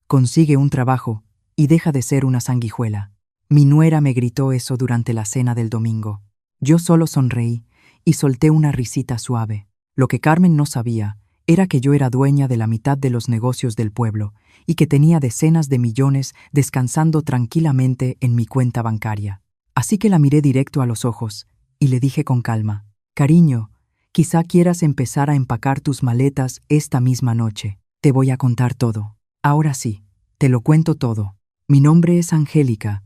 Consigue un trabajo y deja de ser una sanguijuela. Mi nuera me gritó eso durante la cena del domingo. Yo solo sonreí y solté una risita suave. Lo que Carmen no sabía era que yo era dueña de la mitad de los negocios del pueblo y que tenía decenas de millones descansando tranquilamente en mi cuenta bancaria. Así que la miré directo a los ojos y le dije con calma: «Cariño, quizá quieras empezar a empacar tus maletas esta misma noche. Te voy a contar todo. Ahora sí, te lo cuento todo. Mi nombre es Angélica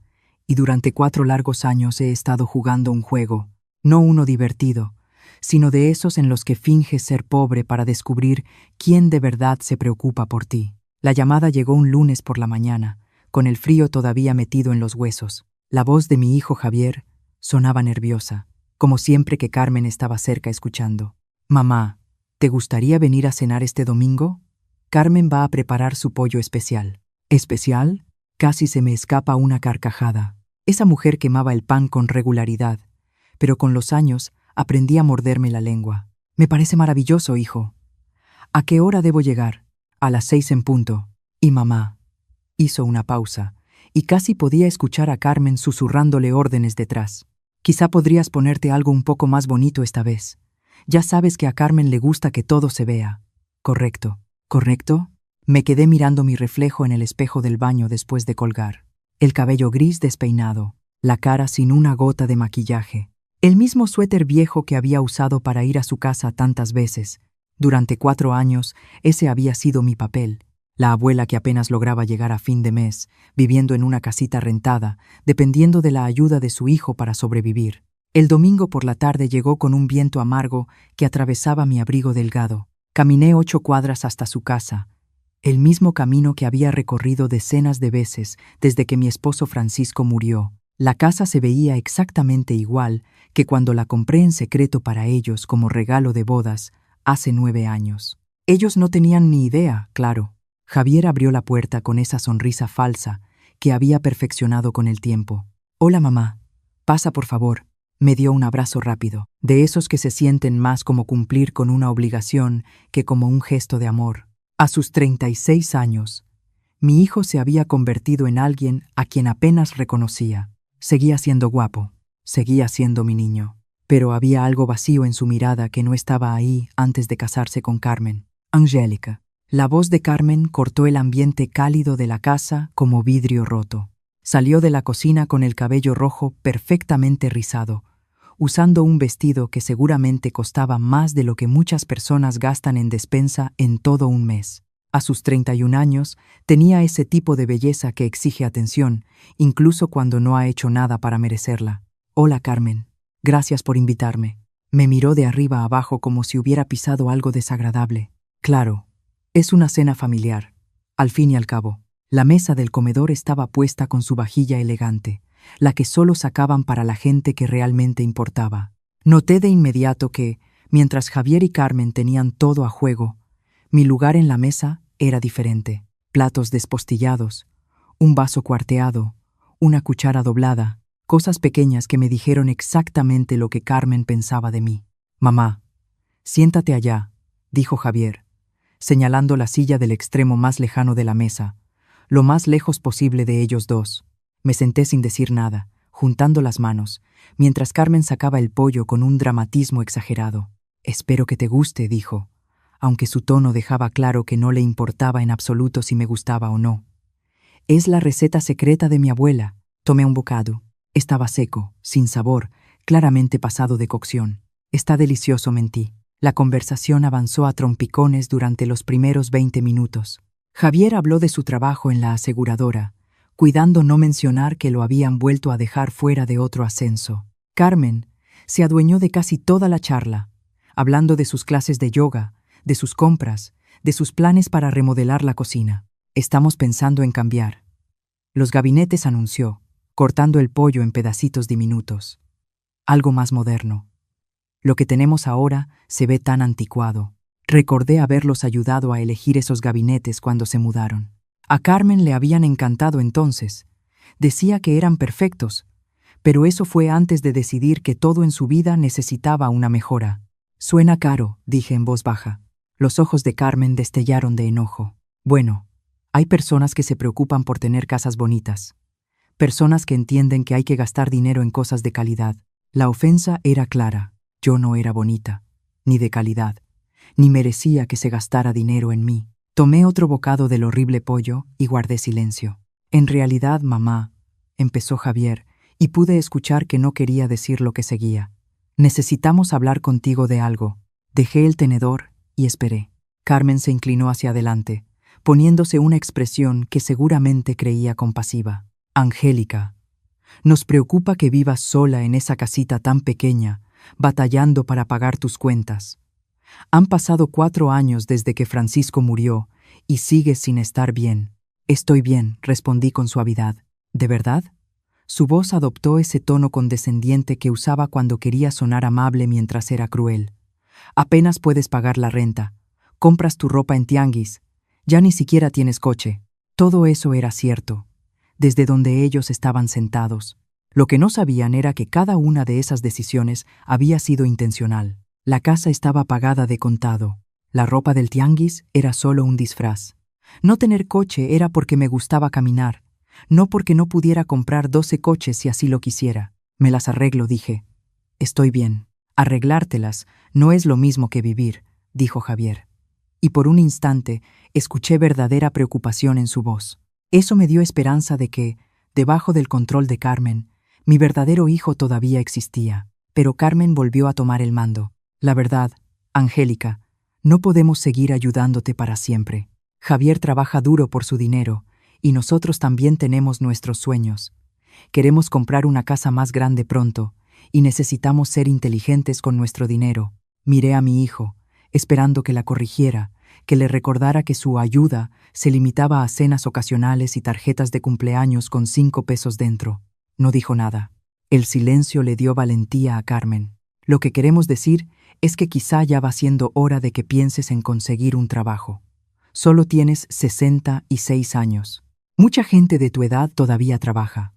y durante 4 largos años he estado jugando un juego, no uno divertido, sino de esos en los que finges ser pobre para descubrir quién de verdad se preocupa por ti». La llamada llegó un lunes por la mañana, con el frío todavía metido en los huesos. La voz de mi hijo Javier sonaba nerviosa, como siempre que Carmen estaba cerca escuchando. «Mamá, ¿te gustaría venir a cenar este domingo? Carmen va a preparar su pollo especial». ¿Especial? Casi se me escapa una carcajada. Esa mujer quemaba el pan con regularidad, pero con los años aprendí a morderme la lengua. «Me parece maravilloso, hijo. ¿A qué hora debo llegar?» «A las 6 en punto». «¿Y mamá?» Hizo una pausa, y casi podía escuchar a Carmen susurrándole órdenes detrás. «Quizá podrías ponerte algo un poco más bonito esta vez. Ya sabes que a Carmen le gusta que todo se vea». «Correcto». «¿Correcto?» Me quedé mirando mi reflejo en el espejo del baño después de colgar. El cabello gris despeinado, la cara sin una gota de maquillaje. El mismo suéter viejo que había usado para ir a su casa tantas veces. Durante 4 años, ese había sido mi papel. La abuela que apenas lograba llegar a fin de mes, viviendo en una casita rentada, dependiendo de la ayuda de su hijo para sobrevivir. El domingo por la tarde llegó con un viento amargo que atravesaba mi abrigo delgado. Caminé 8 cuadras hasta su casa, el mismo camino que había recorrido decenas de veces desde que mi esposo Francisco murió. La casa se veía exactamente igual que cuando la compré en secreto para ellos como regalo de bodas hace 9 años. Ellos no tenían ni idea, claro. Javier abrió la puerta con esa sonrisa falsa que había perfeccionado con el tiempo. «Hola, mamá. Pasa, por favor». Me dio un abrazo rápido, de esos que se sienten más como cumplir con una obligación que como un gesto de amor. A sus 36 años, mi hijo se había convertido en alguien a quien apenas reconocía. Seguía siendo guapo, seguía siendo mi niño, pero había algo vacío en su mirada que no estaba ahí antes de casarse con Carmen. «Angélica». La voz de Carmen cortó el ambiente cálido de la casa como vidrio roto. Salió de la cocina con el cabello rojo perfectamente rizado, usando un vestido que seguramente costaba más de lo que muchas personas gastan en despensa en todo un mes. A sus 31 años, tenía ese tipo de belleza que exige atención, incluso cuando no ha hecho nada para merecerla. «Hola, Carmen. Gracias por invitarme». Me miró de arriba a abajo como si hubiera pisado algo desagradable. «Claro, es una cena familiar. Al fin y al cabo». La mesa del comedor estaba puesta con su vajilla elegante, la que solo sacaban para la gente que realmente importaba. Noté de inmediato que, mientras Javier y Carmen tenían todo a juego, mi lugar en la mesa era diferente. Platos despostillados, un vaso cuarteado, una cuchara doblada, cosas pequeñas que me dijeron exactamente lo que Carmen pensaba de mí. «Mamá, siéntate allá», dijo Javier, señalando la silla del extremo más lejano de la mesa, lo más lejos posible de ellos dos. Me senté sin decir nada, juntando las manos, mientras Carmen sacaba el pollo con un dramatismo exagerado. «Espero que te guste», dijo, aunque su tono dejaba claro que no le importaba en absoluto si me gustaba o no. «Es la receta secreta de mi abuela». Tomé un bocado. Estaba seco, sin sabor, claramente pasado de cocción. «Está delicioso», mentí. La conversación avanzó a trompicones durante los primeros 20 minutos. Javier habló de su trabajo en la aseguradora, cuidando no mencionar que lo habían vuelto a dejar fuera de otro ascenso. Carmen se adueñó de casi toda la charla, hablando de sus clases de yoga, de sus compras, de sus planes para remodelar la cocina. «Estamos pensando en cambiar los gabinetes», anunció, cortando el pollo en pedacitos diminutos. «Algo más moderno. Lo que tenemos ahora se ve tan anticuado». Recordé haberlos ayudado a elegir esos gabinetes cuando se mudaron. A Carmen le habían encantado entonces. Decía que eran perfectos, pero eso fue antes de decidir que todo en su vida necesitaba una mejora. «Suena caro», dije en voz baja. Los ojos de Carmen destellaron de enojo. «Bueno, Hay personas que se preocupan por tener casas bonitas. Personas que entienden que hay que gastar dinero en cosas de calidad. La ofensa era clara. Yo no era bonita, ni de calidad, ni merecía que se gastara dinero en mí. Tomé otro bocado del horrible pollo y guardé silencio. En realidad, mamá, empezó Javier, y pude escuchar que no quería decir lo que seguía. Necesitamos hablar contigo de algo. Dejé el tenedor y esperé. Carmen se inclinó hacia adelante, poniéndose una expresión que seguramente creía compasiva. Angélica, nos preocupa que vivas sola en esa casita tan pequeña, batallando para pagar tus cuentas. Han pasado 4 años desde que Francisco murió y sigues sin estar bien. Estoy bien, respondí con suavidad. ¿De verdad? Su voz adoptó ese tono condescendiente que usaba cuando quería sonar amable mientras era cruel. Apenas puedes pagar la renta. Compras tu ropa en tianguis. Ya ni siquiera tienes coche. Todo eso era cierto, desde donde ellos estaban sentados. Lo que no sabían era que cada una de esas decisiones había sido intencional. La casa estaba pagada de contado. La ropa del tianguis era solo un disfraz. No tener coche era porque me gustaba caminar, no porque no pudiera comprar 12 coches si así lo quisiera. Me las arreglo, dije. Estoy bien. Arreglártelas no es lo mismo que vivir, dijo Javier. Y por un instante escuché verdadera preocupación en su voz. Eso me dio esperanza de que, debajo del control de Carmen, mi verdadero hijo todavía existía. Pero Carmen volvió a tomar el mando. La verdad, Angélica, no podemos seguir ayudándote para siempre. Javier trabaja duro por su dinero, y nosotros también tenemos nuestros sueños. Queremos comprar una casa más grande pronto, y necesitamos ser inteligentes con nuestro dinero. Miré a mi hijo, esperando que la corrigiera, que le recordara que su ayuda se limitaba a cenas ocasionales y tarjetas de cumpleaños con 5 pesos dentro. No dijo nada. El silencio le dio valentía a Carmen. Lo que queremos decir es que quizá ya va siendo hora de que pienses en conseguir un trabajo. Solo tienes 66 años. Mucha gente de tu edad todavía trabaja.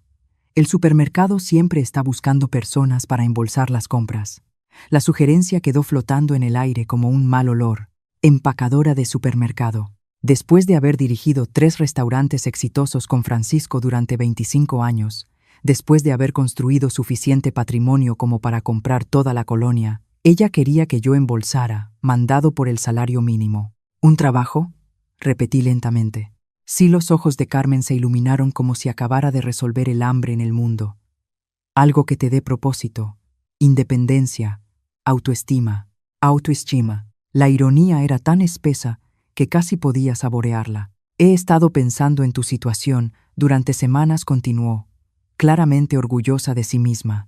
El supermercado siempre está buscando personas para embolsar las compras. La sugerencia quedó flotando en el aire como un mal olor. Empacadora de supermercado. Después de haber dirigido 3 restaurantes exitosos con Francisco durante 25 años, después de haber construido suficiente patrimonio como para comprar toda la colonia, ella quería que yo embolsara, mandado por el salario mínimo. ¿Un trabajo?, repetí lentamente. Sí, los ojos de Carmen se iluminaron como si acabara de resolver el hambre en el mundo. Algo que te dé propósito, independencia, autoestima. La ironía era tan espesa que casi podía saborearla. He estado pensando en tu situación durante semanas, continuó, claramente orgullosa de sí misma,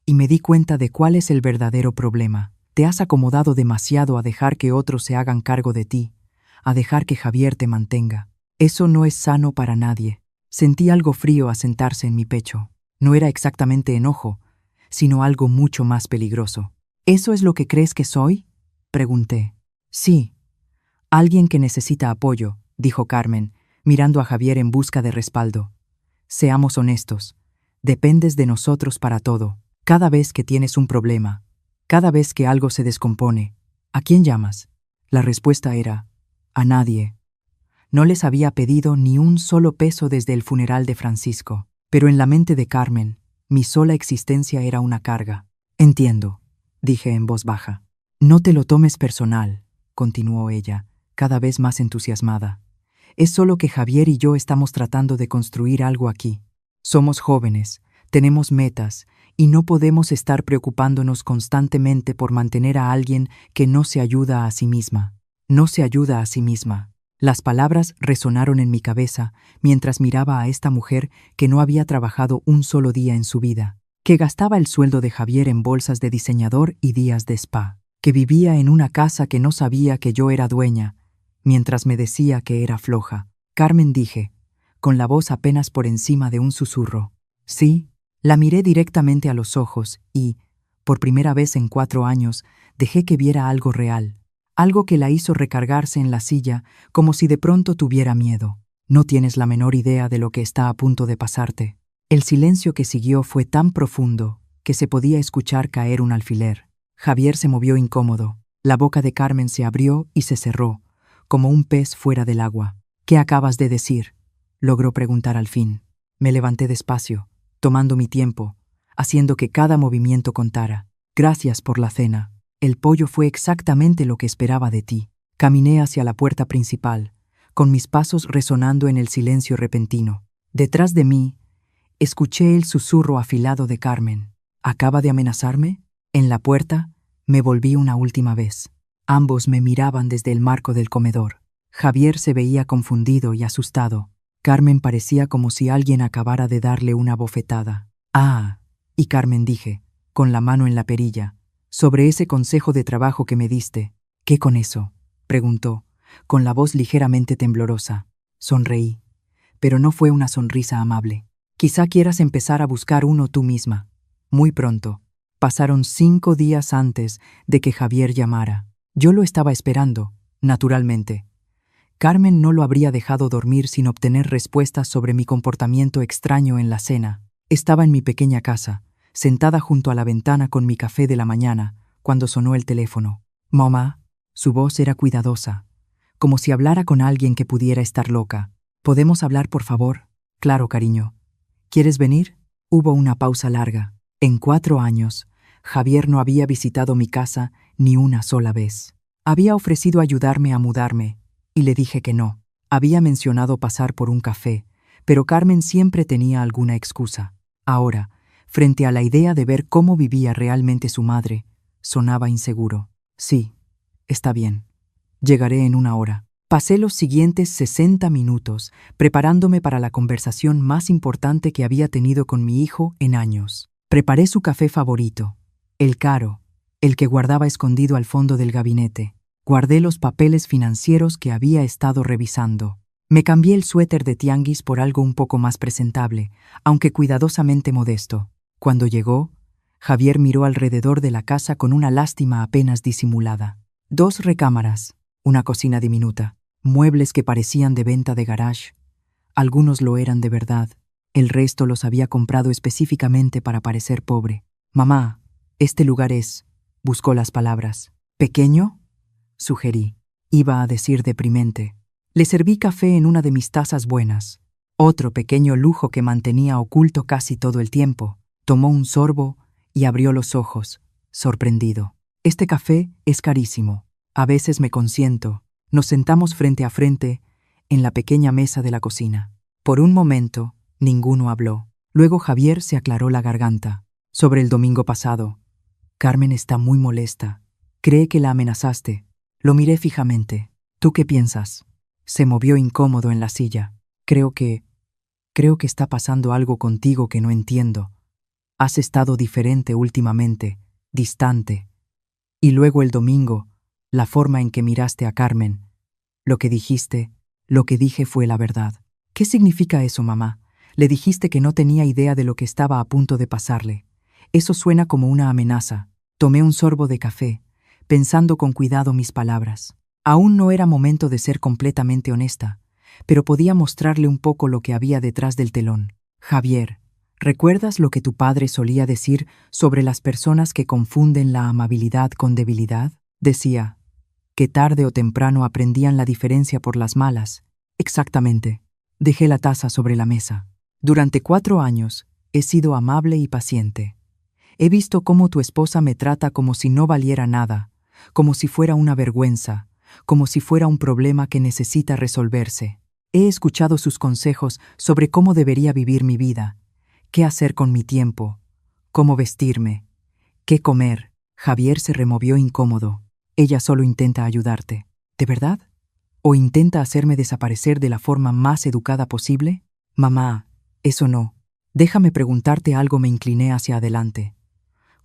y me di cuenta de cuál es el verdadero problema. Te has acomodado demasiado a dejar que otros se hagan cargo de ti, a dejar que Javier te mantenga. Eso no es sano para nadie. Sentí algo frío asentarse en mi pecho. No era exactamente enojo, sino algo mucho más peligroso. ¿Eso es lo que crees que soy?, pregunté. Sí, alguien que necesita apoyo, dijo Carmen, mirando a Javier en busca de respaldo. Seamos honestos, dependes de nosotros para todo. Cada vez que tienes un problema, cada vez que algo se descompone, ¿a quién llamas? La respuesta era, a nadie. No les había pedido ni un solo peso desde el funeral de Francisco, pero en la mente de Carmen, mi sola existencia era una carga. Entiendo, dije en voz baja. No te lo tomes personal, continuó ella, cada vez más entusiasmada. Es solo que Javier y yo estamos tratando de construir algo aquí. Somos jóvenes, tenemos metas, y no podemos estar preocupándonos constantemente por mantener a alguien que no se ayuda a sí misma. No se ayuda a sí misma. Las palabras resonaron en mi cabeza mientras miraba a esta mujer que no había trabajado un solo día en su vida, que gastaba el sueldo de Javier en bolsas de diseñador y días de spa, que vivía en una casa que no sabía que yo era dueña, mientras me decía que era floja. Carmen, dije, con la voz apenas por encima de un susurro. Sí. La miré directamente a los ojos y, por primera vez en 4 años, dejé que viera algo real, algo que la hizo recargarse en la silla como si de pronto tuviera miedo. No tienes la menor idea de lo que está a punto de pasarte. El silencio que siguió fue tan profundo que se podía escuchar caer un alfiler. Javier se movió incómodo. La boca de Carmen se abrió y se cerró, como un pez fuera del agua. ¿Qué acabas de decir?, logró preguntar al fin. Me levanté despacio, tomando mi tiempo, haciendo que cada movimiento contara. Gracias por la cena. El pollo fue exactamente lo que esperaba de ti. Caminé hacia la puerta principal, con mis pasos resonando en el silencio repentino. Detrás de mí, escuché el susurro afilado de Carmen. ¿Acaba de amenazarme? En la puerta, me volví una última vez. Ambos me miraban desde el marco del comedor. Javier se veía confundido y asustado. Carmen parecía como si alguien acabara de darle una bofetada. Ah, y Carmen, dije, con la mano en la perilla, sobre ese consejo de trabajo que me diste. ¿Qué con eso?, preguntó, con la voz ligeramente temblorosa. Sonreí, pero no fue una sonrisa amable. Quizá quieras empezar a buscar uno tú misma. Muy pronto. Pasaron 5 días antes de que Javier llamara. Yo lo estaba esperando, naturalmente. Carmen no lo habría dejado dormir sin obtener respuestas sobre mi comportamiento extraño en la cena. Estaba en mi pequeña casa, sentada junto a la ventana con mi café de la mañana, cuando sonó el teléfono. Mamá, su voz era cuidadosa, como si hablara con alguien que pudiera estar loca. ¿Podemos hablar, por favor? Claro, cariño. ¿Quieres venir? Hubo una pausa larga. En 4 años, Javier no había visitado mi casa ni una sola vez. Había ofrecido ayudarme a mudarme, y le dije que no. Había mencionado pasar por un café, pero Carmen siempre tenía alguna excusa. Ahora, frente a la idea de ver cómo vivía realmente su madre, sonaba inseguro. Sí, está bien. Llegaré en 1 hora. Pasé los siguientes 60 minutos preparándome para la conversación más importante que había tenido con mi hijo en años. Preparé su café favorito, el caro, el que guardaba escondido al fondo del gabinete. Guardé los papeles financieros que había estado revisando. Me cambié el suéter de tianguis por algo un poco más presentable, aunque cuidadosamente modesto. Cuando llegó, Javier miró alrededor de la casa con una lástima apenas disimulada. 2 recámaras, una cocina diminuta, muebles que parecían de venta de garage. Algunos lo eran de verdad. El resto los había comprado específicamente para parecer pobre. Mamá, este lugar es... Buscó las palabras. ¿Pequeño?, sugerí. Iba a decir deprimente. Le serví café en una de mis tazas buenas. Otro pequeño lujo que mantenía oculto casi todo el tiempo. Tomó un sorbo y abrió los ojos, sorprendido. Este café es carísimo. A veces me consiento. Nos sentamos frente a frente en la pequeña mesa de la cocina. Por un momento, ninguno habló. Luego Javier se aclaró la garganta. Sobre el domingo pasado. Carmen está muy molesta. Cree que la amenazaste. Lo miré fijamente. ¿Tú qué piensas? Se movió incómodo en la silla. Creo que está pasando algo contigo que no entiendo. Has estado diferente últimamente, distante. Y luego el domingo, la forma en que miraste a Carmen. Lo que dijiste, lo que dije fue la verdad. ¿Qué significa eso, mamá? Le dijiste que no tenía idea de lo que estaba a punto de pasarle. Eso suena como una amenaza. Tomé un sorbo de café, pensando con cuidado mis palabras. Aún no era momento de ser completamente honesta, pero podía mostrarle un poco lo que había detrás del telón. Javier, ¿recuerdas lo que tu padre solía decir sobre las personas que confunden la amabilidad con debilidad? Decía que tarde o temprano aprendían la diferencia por las malas. Exactamente. Dejé la taza sobre la mesa. Durante 4 años he sido amable y paciente. He visto cómo tu esposa me trata como si no valiera nada, como si fuera una vergüenza, como si fuera un problema que necesita resolverse. He escuchado sus consejos sobre cómo debería vivir mi vida, qué hacer con mi tiempo, cómo vestirme, qué comer. Javier se removió incómodo. Ella solo intenta ayudarte. ¿De verdad? ¿O intenta hacerme desaparecer de la forma más educada posible? Mamá, eso no. Déjame preguntarte algo. Me incliné hacia adelante.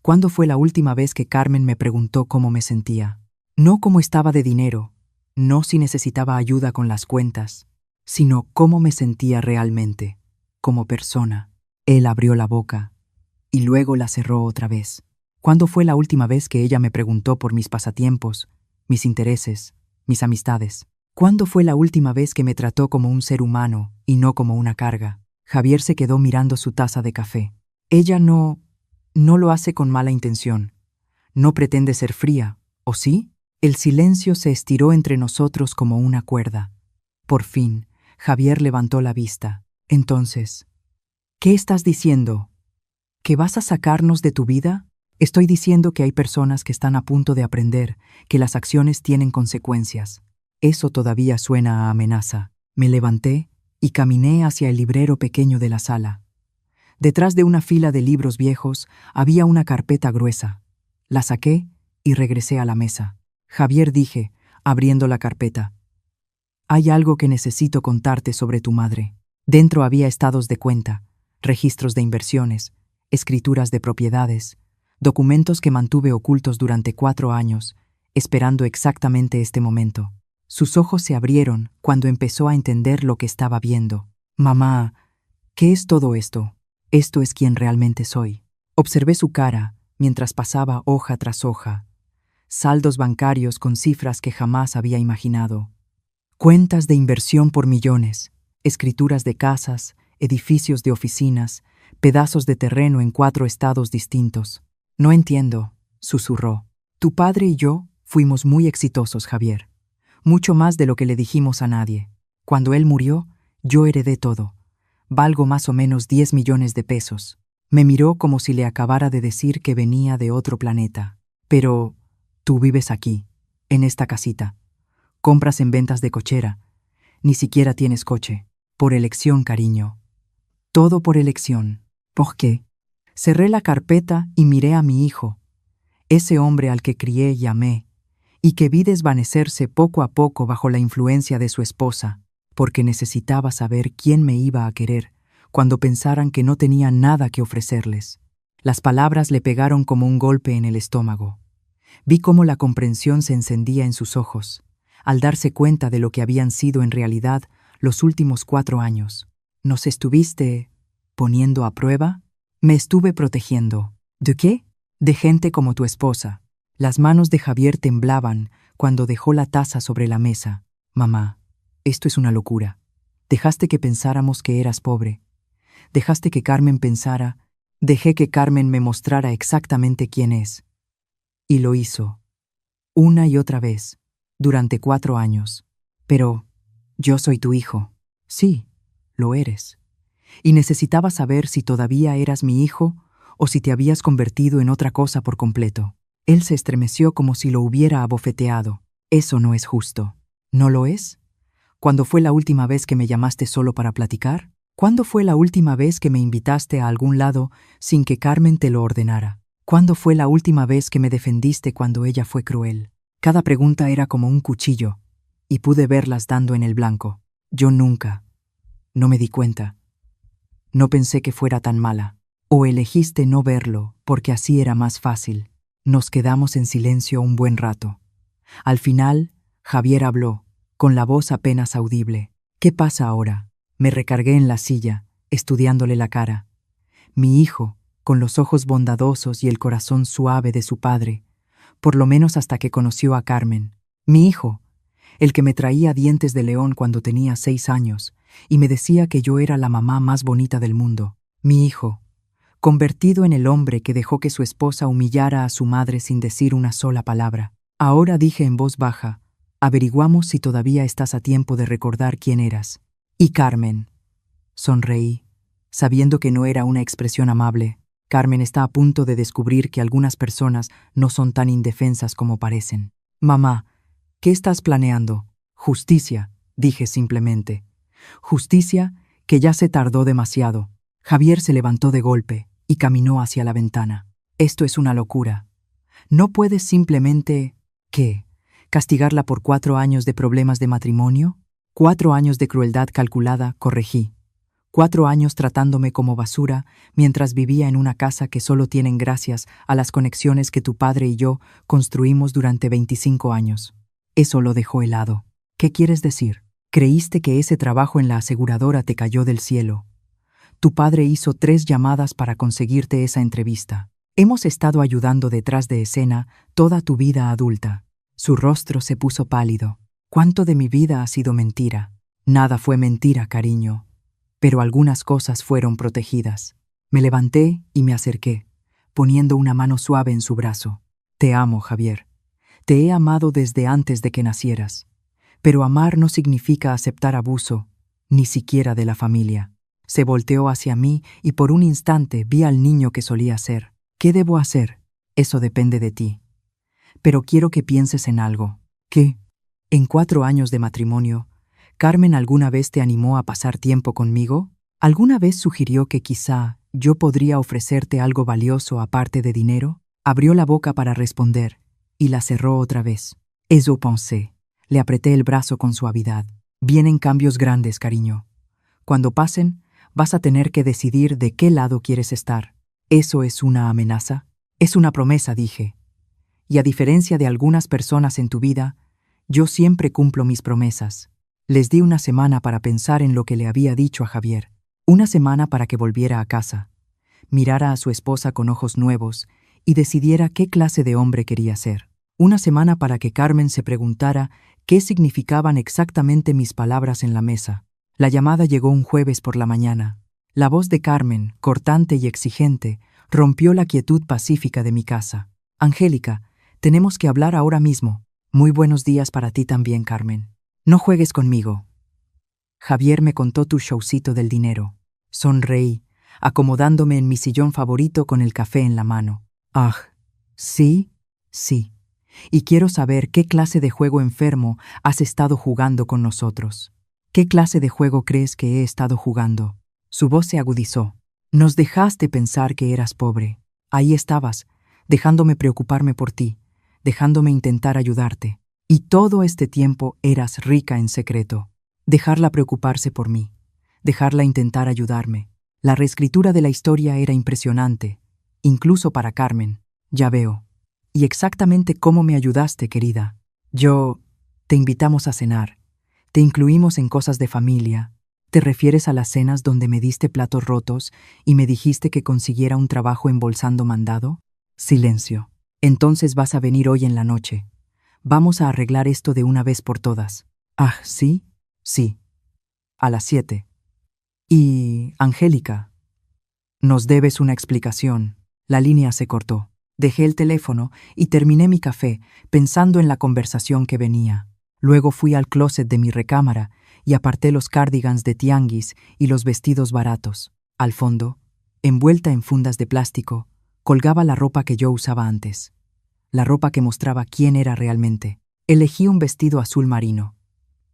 ¿Cuándo fue la última vez que Carmen me preguntó cómo me sentía? No cómo estaba de dinero, no si necesitaba ayuda con las cuentas, sino cómo me sentía realmente, como persona. Él abrió la boca y luego la cerró otra vez. ¿Cuándo fue la última vez que ella me preguntó por mis pasatiempos, mis intereses, mis amistades? ¿Cuándo fue la última vez que me trató como un ser humano y no como una carga? Javier se quedó mirando su taza de café. Ella no lo hace con mala intención. No pretende ser fría, ¿o sí? El silencio se estiró entre nosotros como una cuerda. Por fin, Javier levantó la vista. Entonces, ¿qué estás diciendo? ¿Que vas a sacarnos de tu vida? Estoy diciendo que hay personas que están a punto de aprender que las acciones tienen consecuencias. Eso todavía suena a amenaza. Me levanté y caminé hacia el librero pequeño de la sala. Detrás de una fila de libros viejos había una carpeta gruesa. La saqué y regresé a la mesa. Javier, dije, abriendo la carpeta. Hay algo que necesito contarte sobre tu madre. Dentro había estados de cuenta, registros de inversiones, escrituras de propiedades, documentos que mantuve ocultos durante 4 años, esperando exactamente este momento. Sus ojos se abrieron cuando empezó a entender lo que estaba viendo. Mamá, ¿qué es todo esto? Esto es quien realmente soy. Observé su cara mientras pasaba hoja tras hoja. Saldos bancarios con cifras que jamás había imaginado. Cuentas de inversión por millones, escrituras de casas, edificios de oficinas, pedazos de terreno en 4 estados distintos. No entiendo, susurró. Tu padre y yo fuimos muy exitosos, Javier. Mucho más de lo que le dijimos a nadie. Cuando él murió, yo heredé todo. Valgo más o menos 10 millones de pesos. Me miró como si le acabara de decir que venía de otro planeta. Pero tú vives aquí, en esta casita. Compras en ventas de cochera. Ni siquiera tienes coche. Por elección, cariño. Todo por elección. ¿Por qué? Cerré la carpeta y miré a mi hijo, ese hombre al que crié y amé, y que vi desvanecerse poco a poco bajo la influencia de su esposa, porque necesitaba saber quién me iba a querer cuando pensaran que no tenía nada que ofrecerles. Las palabras le pegaron como un golpe en el estómago. Vi cómo la comprensión se encendía en sus ojos, al darse cuenta de lo que habían sido en realidad los últimos 4 años. ¿Nos estuviste poniendo a prueba? Me estuve protegiendo. ¿De qué? De gente como tu esposa. Las manos de Javier temblaban cuando dejó la taza sobre la mesa. Mamá, esto es una locura. Dejaste que pensáramos que eras pobre. Dejaste que Carmen pensara. Dejé que Carmen me mostrara exactamente quién es. Y lo hizo. Una y otra vez. Durante 4 años. Pero yo soy tu hijo. Sí, lo eres. Y necesitaba saber si todavía eras mi hijo o si te habías convertido en otra cosa por completo. Él se estremeció como si lo hubiera abofeteado. Eso no es justo. ¿No lo es? ¿Cuándo fue la última vez que me llamaste solo para platicar? ¿Cuándo fue la última vez que me invitaste a algún lado sin que Carmen te lo ordenara? ¿Cuándo fue la última vez que me defendiste cuando ella fue cruel? Cada pregunta era como un cuchillo, y pude verlas dando en el blanco. Yo nunca. No me di cuenta. No pensé que fuera tan mala. O elegiste no verlo, porque así era más fácil. Nos quedamos en silencio un buen rato. Al final, Javier habló, con la voz apenas audible. ¿Qué pasa ahora? Me recargué en la silla, estudiándole la cara. Mi hijo, con los ojos bondadosos y el corazón suave de su padre, por lo menos hasta que conoció a Carmen. Mi hijo, el que me traía dientes de león cuando tenía 6 años, y me decía que yo era la mamá más bonita del mundo. Mi hijo, convertido en el hombre que dejó que su esposa humillara a su madre sin decir una sola palabra. Ahora, dije en voz baja, averiguamos si todavía estás a tiempo de recordar quién eras. Y Carmen. Sonreí, sabiendo que no era una expresión amable. Carmen está a punto de descubrir que algunas personas no son tan indefensas como parecen. Mamá, ¿qué estás planeando? Justicia, dije simplemente. Justicia que ya se tardó demasiado. Javier se levantó de golpe y caminó hacia la ventana. Esto es una locura. No puedes simplemente... ¿Qué? ¿Castigarla por 4 años de problemas de matrimonio? 4 años de crueldad calculada, corregí. 4 años tratándome como basura mientras vivía en una casa que solo tienen gracias a las conexiones que tu padre y yo construimos durante 25 años. Eso lo dejó helado. ¿Qué quieres decir? Creíste que ese trabajo en la aseguradora te cayó del cielo. Tu padre hizo 3 llamadas para conseguirte esa entrevista. Hemos estado ayudando detrás de escena toda tu vida adulta. Su rostro se puso pálido. ¿Cuánto de mi vida ha sido mentira? Nada fue mentira, cariño. Pero algunas cosas fueron protegidas. Me levanté y me acerqué, poniendo una mano suave en su brazo. Te amo, Javier. Te he amado desde antes de que nacieras. Pero amar no significa aceptar abuso, ni siquiera de la familia. Se volteó hacia mí y por un instante vi al niño que solía ser. ¿Qué debo hacer? Eso depende de ti. Pero quiero que pienses en algo. ¿Qué? En 4 años de matrimonio, ¿Carmen alguna vez te animó a pasar tiempo conmigo? ¿Alguna vez sugirió que quizá yo podría ofrecerte algo valioso aparte de dinero? Abrió la boca para responder y la cerró otra vez. Eso pensé. Le apreté el brazo con suavidad. Vienen cambios grandes, cariño. Cuando pasen, vas a tener que decidir de qué lado quieres estar. ¿Eso es una amenaza? Es una promesa, dije. Y a diferencia de algunas personas en tu vida, yo siempre cumplo mis promesas. Les di una semana para pensar en lo que le había dicho a Javier. Una semana para que volviera a casa, mirara a su esposa con ojos nuevos y decidiera qué clase de hombre quería ser. Una semana para que Carmen se preguntara qué significaban exactamente mis palabras en la mesa. La llamada llegó un jueves por la mañana. La voz de Carmen, cortante y exigente, rompió la quietud pacífica de mi casa. Angélica, tenemos que hablar ahora mismo. Muy buenos días para ti también, Carmen. No juegues conmigo. Javier me contó tu showcito del dinero. Sonreí, acomodándome en mi sillón favorito con el café en la mano. Ah, sí, sí. Y quiero saber qué clase de juego enfermo has estado jugando con nosotros. ¿Qué clase de juego crees que he estado jugando? Su voz se agudizó. Nos dejaste pensar que eras pobre. Ahí estabas, dejándome preocuparme por ti, dejándome intentar ayudarte. Y todo este tiempo eras rica en secreto. Dejarla preocuparse por mí, dejarla intentar ayudarme. La reescritura de la historia era impresionante, incluso para Carmen. Ya veo. Y exactamente cómo me ayudaste, querida. Te invitamos a cenar. Te incluimos en cosas de familia. ¿Te refieres a las cenas donde me diste platos rotos y me dijiste que consiguiera un trabajo embolsando mandado? Silencio. Entonces vas a venir hoy en la noche. Vamos a arreglar esto de una vez por todas. Ah, ¿sí? Sí. A las 7. Y, Angélica, nos debes una explicación. La línea se cortó. Dejé el teléfono y terminé mi café pensando en la conversación que venía. Luego fui al closet de mi recámara y aparté los cardigans de tianguis y los vestidos baratos. Al fondo, envuelta en fundas de plástico, colgaba la ropa que yo usaba antes. La ropa que mostraba quién era realmente. Elegí un vestido azul marino.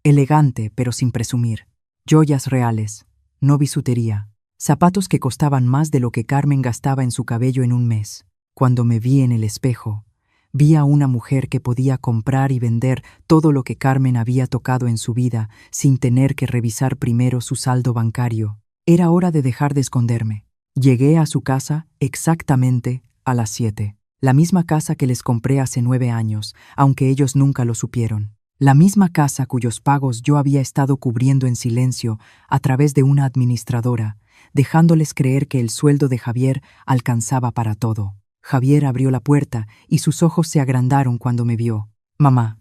Elegante, pero sin presumir. Joyas reales, no bisutería. Zapatos que costaban más de lo que Carmen gastaba en su cabello en un mes. Cuando me vi en el espejo, vi a una mujer que podía comprar y vender todo lo que Carmen había tocado en su vida sin tener que revisar primero su saldo bancario. Era hora de dejar de esconderme. Llegué a su casa exactamente a las 7. La misma casa que les compré hace 9 años, aunque ellos nunca lo supieron. La misma casa cuyos pagos yo había estado cubriendo en silencio a través de una administradora, dejándoles creer que el sueldo de Javier alcanzaba para todo. Javier abrió la puerta y sus ojos se agrandaron cuando me vio. Mamá,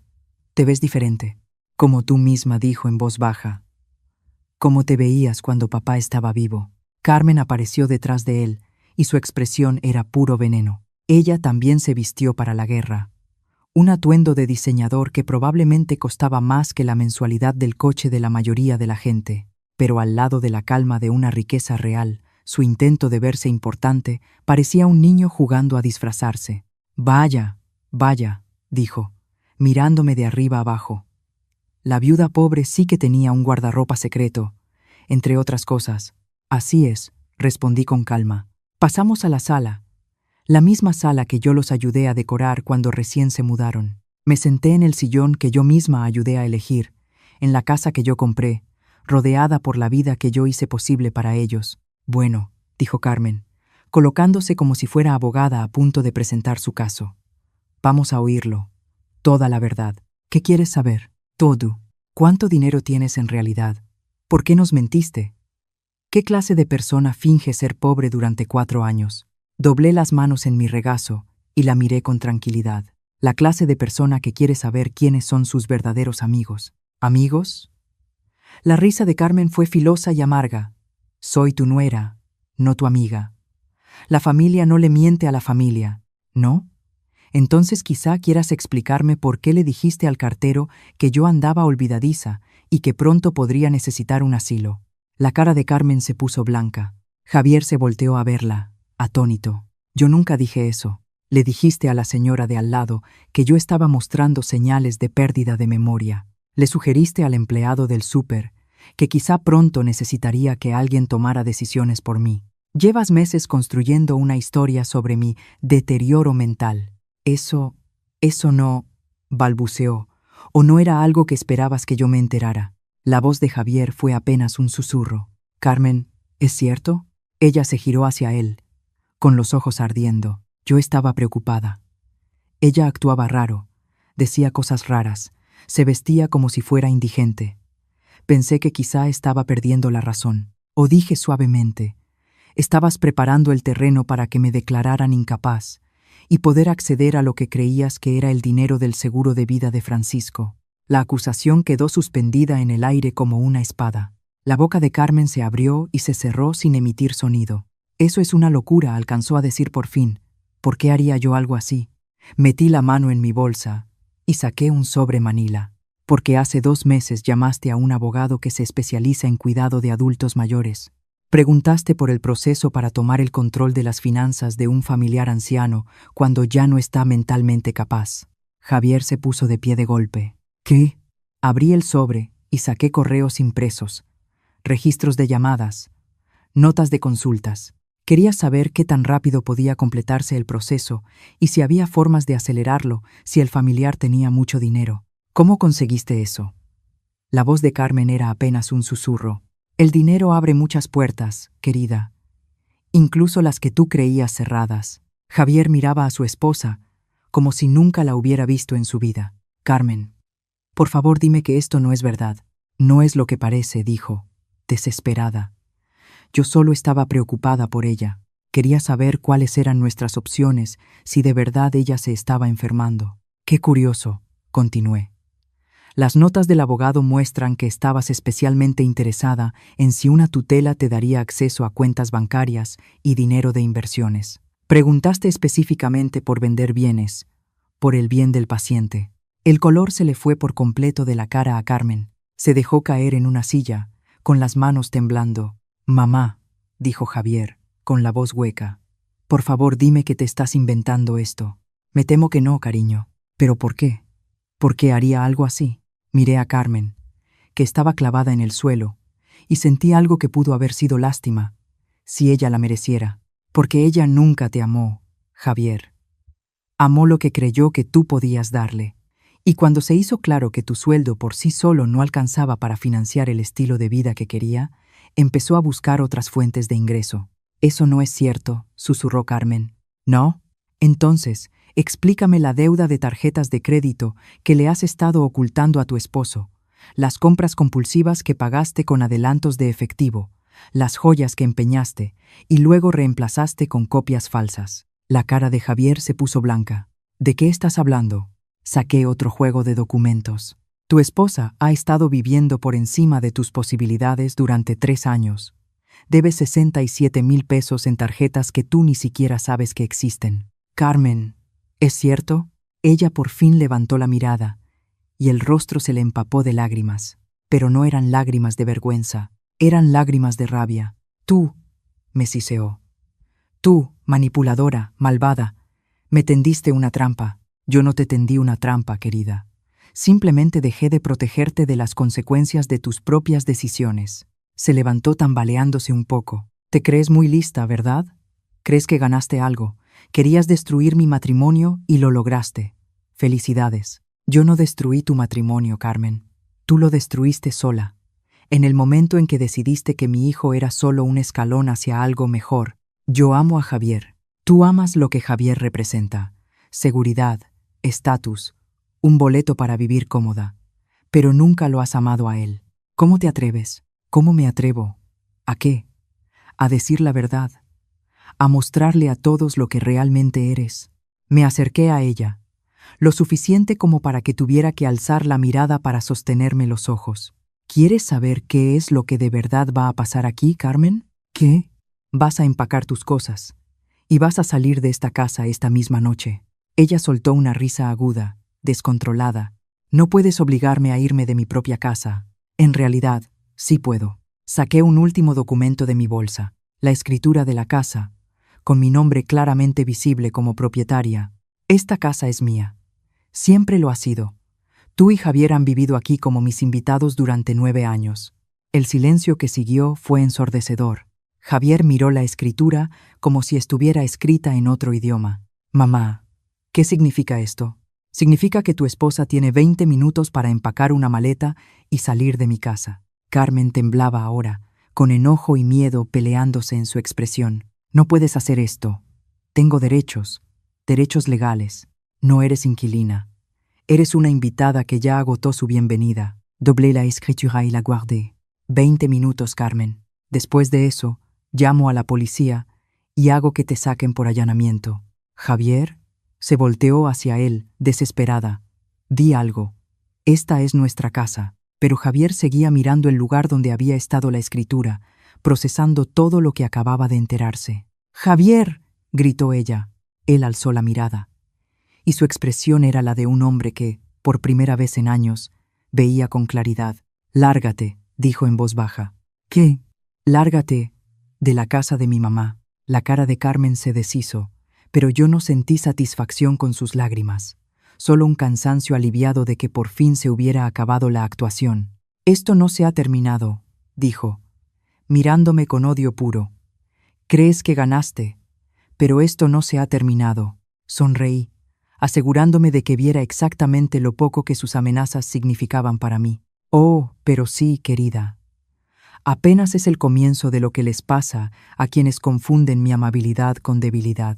te ves diferente. Como tú misma dijo en voz baja. ¿Cómo te veías cuando papá estaba vivo? Carmen apareció detrás de él y su expresión era puro veneno. Ella también se vistió para la guerra. Un atuendo de diseñador que probablemente costaba más que la mensualidad del coche de la mayoría de la gente, pero al lado de la calma de una riqueza real, su intento de verse importante parecía un niño jugando a disfrazarse. Vaya, vaya, dijo, mirándome de arriba abajo. La viuda pobre sí que tenía un guardarropa secreto, entre otras cosas. Así es, respondí con calma. Pasamos a la sala. La misma sala que yo los ayudé a decorar cuando recién se mudaron. Me senté en el sillón que yo misma ayudé a elegir, en la casa que yo compré, rodeada por la vida que yo hice posible para ellos. Bueno, dijo Carmen, colocándose como si fuera abogada a punto de presentar su caso. Vamos a oírlo. Toda la verdad. ¿Qué quieres saber? Todo. ¿Cuánto dinero tienes en realidad? ¿Por qué nos mentiste? ¿Qué clase de persona finge ser pobre durante 4 años? Doblé las manos en mi regazo y la miré con tranquilidad. La clase de persona que quiere saber quiénes son sus verdaderos amigos. ¿Amigos? La risa de Carmen fue filosa y amarga. Soy tu nuera, no tu amiga. La familia no le miente a la familia, ¿no? Entonces quizá quieras explicarme por qué le dijiste al cartero que yo andaba olvidadiza y que pronto podría necesitar un asilo. La cara de Carmen se puso blanca. Javier se volteó a verla, atónito. Yo nunca dije eso. Le dijiste a la señora de al lado que yo estaba mostrando señales de pérdida de memoria. Le sugeriste al empleado del súper que quizá pronto necesitaría que alguien tomara decisiones por mí. Llevas meses construyendo una historia sobre mi deterioro mental. Eso no, balbuceó, o no era algo que esperabas que yo me enterara. La voz de Javier fue apenas un susurro. Carmen, ¿es cierto? Ella se giró hacia él, con los ojos ardiendo. Yo estaba preocupada. Ella actuaba raro, decía cosas raras, se vestía como si fuera indigente. Pensé que quizá estaba perdiendo la razón. O dije suavemente, estabas preparando el terreno para que me declararan incapaz y poder acceder a lo que creías que era el dinero del seguro de vida de Francisco. La acusación quedó suspendida en el aire como una espada. La boca de Carmen se abrió y se cerró sin emitir sonido. Eso es una locura, alcanzó a decir por fin. ¿Por qué haría yo algo así? Metí la mano en mi bolsa y saqué un sobre manila. Porque hace 2 meses llamaste a un abogado que se especializa en cuidado de adultos mayores. Preguntaste por el proceso para tomar el control de las finanzas de un familiar anciano cuando ya no está mentalmente capaz. Javier se puso de pie de golpe. ¿Qué? Abrí el sobre y saqué correos impresos, registros de llamadas, notas de consultas. Quería saber qué tan rápido podía completarse el proceso y si había formas de acelerarlo si el familiar tenía mucho dinero. ¿Cómo conseguiste eso? La voz de Carmen era apenas un susurro. El dinero abre muchas puertas, querida, incluso las que tú creías cerradas. Javier miraba a su esposa, como si nunca la hubiera visto en su vida. Carmen, por favor dime que esto no es verdad. No es lo que parece, dijo, desesperada. Yo solo estaba preocupada por ella. Quería saber cuáles eran nuestras opciones si de verdad ella se estaba enfermando. Qué curioso, continué. Las notas del abogado muestran que estabas especialmente interesada en si una tutela te daría acceso a cuentas bancarias y dinero de inversiones. Preguntaste específicamente por vender bienes, por el bien del paciente. El color se le fue por completo de la cara a Carmen. Se dejó caer en una silla, con las manos temblando. Mamá, dijo Javier, con la voz hueca. Por favor, dime que te estás inventando esto. Me temo que no, cariño. ¿Pero por qué? ¿Por qué haría algo así? Miré a Carmen, que estaba clavada en el suelo, y sentí algo que pudo haber sido lástima, si ella la mereciera. Porque ella nunca te amó, Javier. Amó lo que creyó que tú podías darle. Y cuando se hizo claro que tu sueldo por sí solo no alcanzaba para financiar el estilo de vida que quería, empezó a buscar otras fuentes de ingreso. Eso no es cierto, susurró Carmen. ¿No? Entonces, explícame la deuda de tarjetas de crédito que le has estado ocultando a tu esposo, las compras compulsivas que pagaste con adelantos de efectivo, las joyas que empeñaste y luego reemplazaste con copias falsas. La cara de Javier se puso blanca. ¿De qué estás hablando? Saqué otro juego de documentos. Tu esposa ha estado viviendo por encima de tus posibilidades durante 3 años. Debes 67,000 pesos en tarjetas que tú ni siquiera sabes que existen. Carmen, ¿es cierto? Ella por fin levantó la mirada, y el rostro se le empapó de lágrimas. Pero no eran lágrimas de vergüenza, eran lágrimas de rabia. Tú, me siseó. Tú, manipuladora, malvada, me tendiste una trampa. Yo no te tendí una trampa, querida. Simplemente dejé de protegerte de las consecuencias de tus propias decisiones. Se levantó tambaleándose un poco. Te crees muy lista, ¿verdad? Crees que ganaste algo. Querías destruir mi matrimonio y lo lograste. Felicidades. Yo no destruí tu matrimonio, Carmen. Tú lo destruiste sola. En el momento en que decidiste que mi hijo era solo un escalón hacia algo mejor. Yo amo a Javier. Tú amas lo que Javier representa. Seguridad, estatus, un boleto para vivir cómoda. Pero nunca lo has amado a él. ¿Cómo te atreves? ¿Cómo me atrevo? ¿A qué? A decir la verdad. A mostrarle a todos lo que realmente eres. Me acerqué a ella, lo suficiente como para que tuviera que alzar la mirada para sostenerme los ojos. ¿Quieres saber qué es lo que de verdad va a pasar aquí, Carmen? ¿Qué? Vas a empacar tus cosas y vas a salir de esta casa esta misma noche. Ella soltó una risa aguda, descontrolada. No puedes obligarme a irme de mi propia casa. En realidad, sí puedo. Saqué un último documento de mi bolsa, la escritura de la casa, con mi nombre claramente visible como propietaria. Esta casa es mía. Siempre lo ha sido. Tú y Javier han vivido aquí como mis invitados durante 9 años. El silencio que siguió fue ensordecedor. Javier miró la escritura como si estuviera escrita en otro idioma. Mamá, ¿qué significa esto? Significa que tu esposa tiene 20 minutos para empacar una maleta y salir de mi casa. Carmen temblaba ahora, con enojo y miedo peleándose en su expresión. No puedes hacer esto. Tengo derechos legales. No eres inquilina. Eres una invitada que ya agotó su bienvenida. Doblé la escritura y la guardé. 20 minutos, Carmen. Después de eso, llamo a la policía y hago que te saquen por allanamiento. Javier se volteó hacia él, desesperada. Di algo. Esta es nuestra casa. Pero Javier seguía mirando el lugar donde había estado la escritura, procesando todo lo que acababa de enterarse. ¡Javier!, gritó ella. Él alzó la mirada, y su expresión era la de un hombre que, por primera vez en años, veía con claridad. «Lárgate», dijo en voz baja. «¿Qué?» «Lárgate de la casa de mi mamá». La cara de Carmen se deshizo, pero yo no sentí satisfacción con sus lágrimas, solo un cansancio aliviado de que por fin se hubiera acabado la actuación. «Esto no se ha terminado», dijo, mirándome con odio puro. «Crees que ganaste, pero esto no se ha terminado». Sonreí, asegurándome de que viera exactamente lo poco que sus amenazas significaban para mí. «Oh, pero sí, querida. Apenas es el comienzo de lo que les pasa a quienes confunden mi amabilidad con debilidad».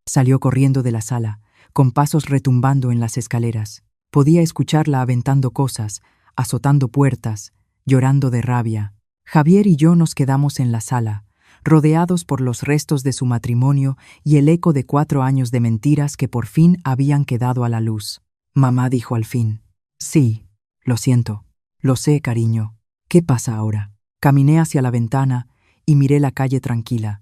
Salió corriendo de la sala, con pasos retumbando en las escaleras. Podía escucharla aventando cosas, azotando puertas, llorando de rabia. Javier y yo nos quedamos en la sala, rodeados por los restos de su matrimonio y el eco de 4 años de mentiras que por fin habían quedado a la luz. Mamá dijo al fin. «Sí, lo siento. Lo sé, cariño. ¿Qué pasa ahora?» Caminé hacia la ventana y miré la calle tranquila,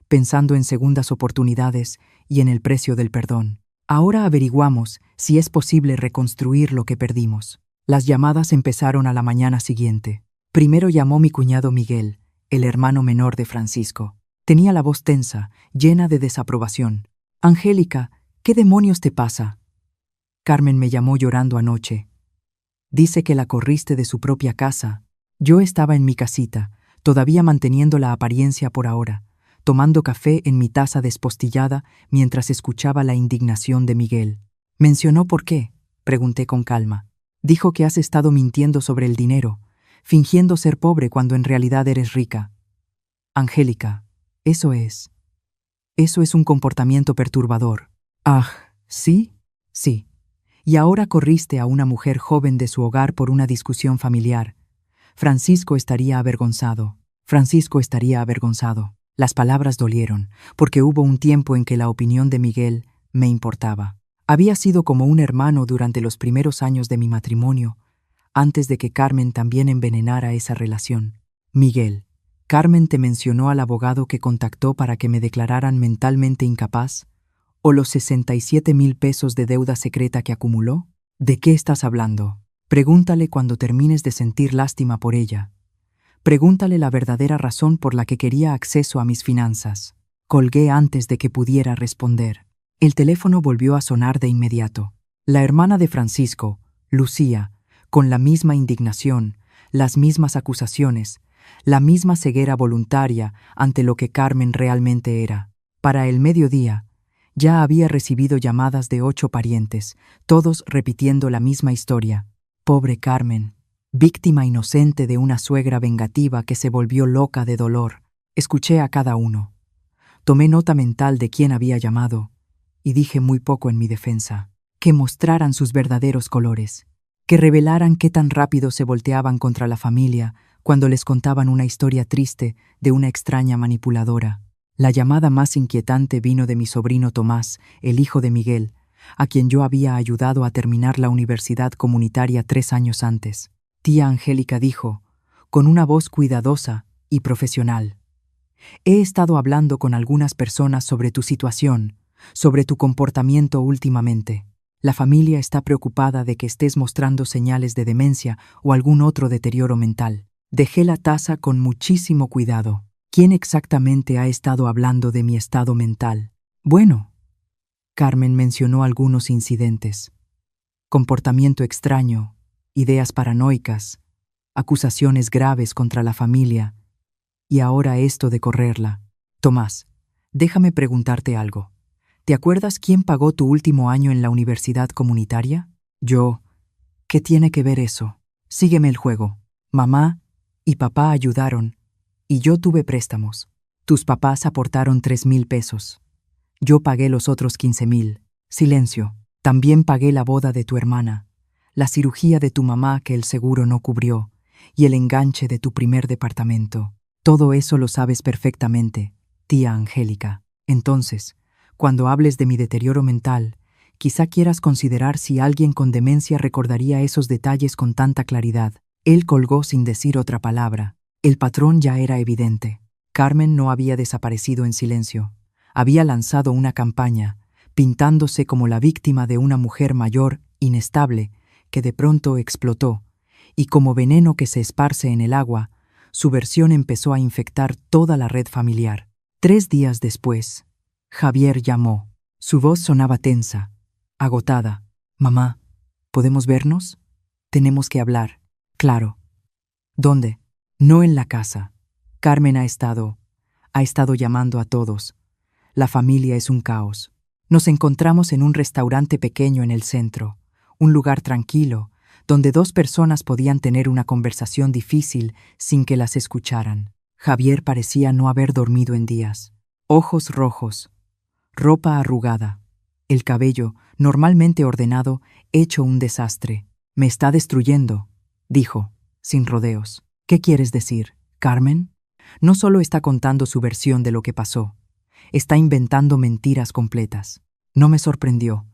pensando en segundas oportunidades y en el precio del perdón. Ahora averiguamos si es posible reconstruir lo que perdimos. Las llamadas empezaron a la mañana siguiente. Primero llamó mi cuñado Miguel, el hermano menor de Francisco. Tenía la voz tensa, llena de desaprobación. «Angélica, ¿qué demonios te pasa?» «Carmen me llamó llorando anoche. Dice que la corriste de su propia casa». Yo estaba en mi casita, todavía manteniendo la apariencia por ahora, tomando café en mi taza despostillada mientras escuchaba la indignación de Miguel. «¿Mencionó por qué?», pregunté con calma. «Dijo que has estado mintiendo sobre el dinero, fingiendo ser pobre cuando en realidad eres rica». «Angélica, eso es un comportamiento perturbador». «Ah, ¿sí?» «Sí. Y ahora corriste a una mujer joven de su hogar por una discusión familiar. Francisco estaría avergonzado. Las palabras dolieron, porque hubo un tiempo en que la opinión de Miguel me importaba. Había sido como un hermano durante los primeros años de mi matrimonio, antes de que Carmen también envenenara esa relación. «Miguel, ¿Carmen te mencionó al abogado que contactó para que me declararan mentalmente incapaz? ¿O los 67,000 pesos de deuda secreta que acumuló? ¿De qué estás hablando? Pregúntale cuando termines de sentir lástima por ella. Pregúntale la verdadera razón por la que quería acceso a mis finanzas». Colgué antes de que pudiera responder. El teléfono volvió a sonar de inmediato. La hermana de Francisco, Lucía, con la misma indignación, las mismas acusaciones, la misma ceguera voluntaria ante lo que Carmen realmente era. Para el mediodía, ya había recibido llamadas de 8 parientes, todos repitiendo la misma historia. Pobre Carmen, víctima inocente de una suegra vengativa que se volvió loca de dolor. Escuché a cada uno. Tomé nota mental de quién había llamado y dije muy poco en mi defensa. Que mostraran sus verdaderos colores, que revelaran qué tan rápido se volteaban contra la familia cuando les contaban una historia triste de una extraña manipuladora. La llamada más inquietante vino de mi sobrino Tomás, el hijo de Miguel, a quien yo había ayudado a terminar la universidad comunitaria 3 años antes. Tía Angélica dijo, con una voz cuidadosa y profesional: «He estado hablando con algunas personas sobre tu situación, sobre tu comportamiento últimamente. La familia está preocupada de que estés mostrando señales de demencia o algún otro deterioro mental. Dejé la taza con muchísimo cuidado. ¿Quién exactamente ha estado hablando de mi estado mental? Bueno, Carmen mencionó algunos incidentes. Comportamiento extraño, ideas paranoicas, acusaciones graves contra la familia, y ahora esto de correrla. Tomás, déjame preguntarte algo. ¿Te acuerdas quién pagó tu último año en la universidad comunitaria? Yo. ¿Qué tiene que ver eso? Sígueme el juego. Mamá y papá ayudaron, y yo tuve préstamos. Tus papás aportaron 3,000 pesos. Yo pagué los otros 15,000. Silencio. También pagué la boda de tu hermana, la cirugía de tu mamá que el seguro no cubrió, y el enganche de tu primer departamento. Todo eso lo sabes perfectamente, tía Angélica. Entonces, cuando hables de mi deterioro mental, quizá quieras considerar si alguien con demencia recordaría esos detalles con tanta claridad. Él colgó sin decir otra palabra. El patrón ya era evidente. Carmen no había desaparecido en silencio. Había lanzado una campaña, pintándose como la víctima de una mujer mayor, inestable, que de pronto explotó, y como veneno que se esparce en el agua, su versión empezó a infectar toda la red familiar. 3 días después, Javier llamó. Su voz sonaba tensa, agotada. Mamá, ¿podemos vernos? Tenemos que hablar. Claro. ¿Dónde? No en la casa. Carmen ha estado llamando a todos. La familia es un caos. Nos encontramos en un restaurante pequeño en el centro, un lugar tranquilo, donde 2 personas podían tener una conversación difícil sin que las escucharan. Javier parecía no haber dormido en días. Ojos rojos, ropa arrugada, el cabello, normalmente ordenado, hecho un desastre. Me está destruyendo, dijo, sin rodeos. ¿Qué quieres decir, Carmen? No solo está contando su versión de lo que pasó, está inventando mentiras completas. No me sorprendió,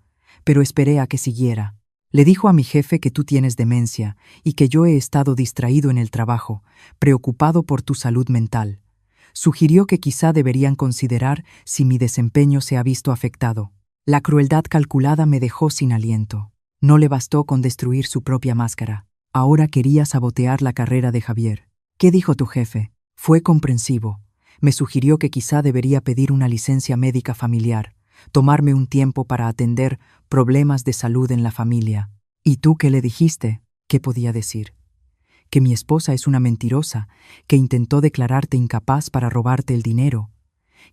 pero esperé a que siguiera. Le dijo a mi jefe que tú tienes demencia y que yo he estado distraído en el trabajo, preocupado por tu salud mental. Sugirió que quizá deberían considerar si mi desempeño se ha visto afectado. La crueldad calculada me dejó sin aliento. No le bastó con destruir su propia máscara. Ahora quería sabotear la carrera de Javier. ¿Qué dijo tu jefe? Fue comprensivo. Me sugirió que quizá debería pedir una licencia médica familiar, tomarme un tiempo para atender problemas de salud en la familia. ¿Y tú qué le dijiste? ¿Qué podía decir? Que mi esposa es una mentirosa, que intentó declararte incapaz para robarte el dinero,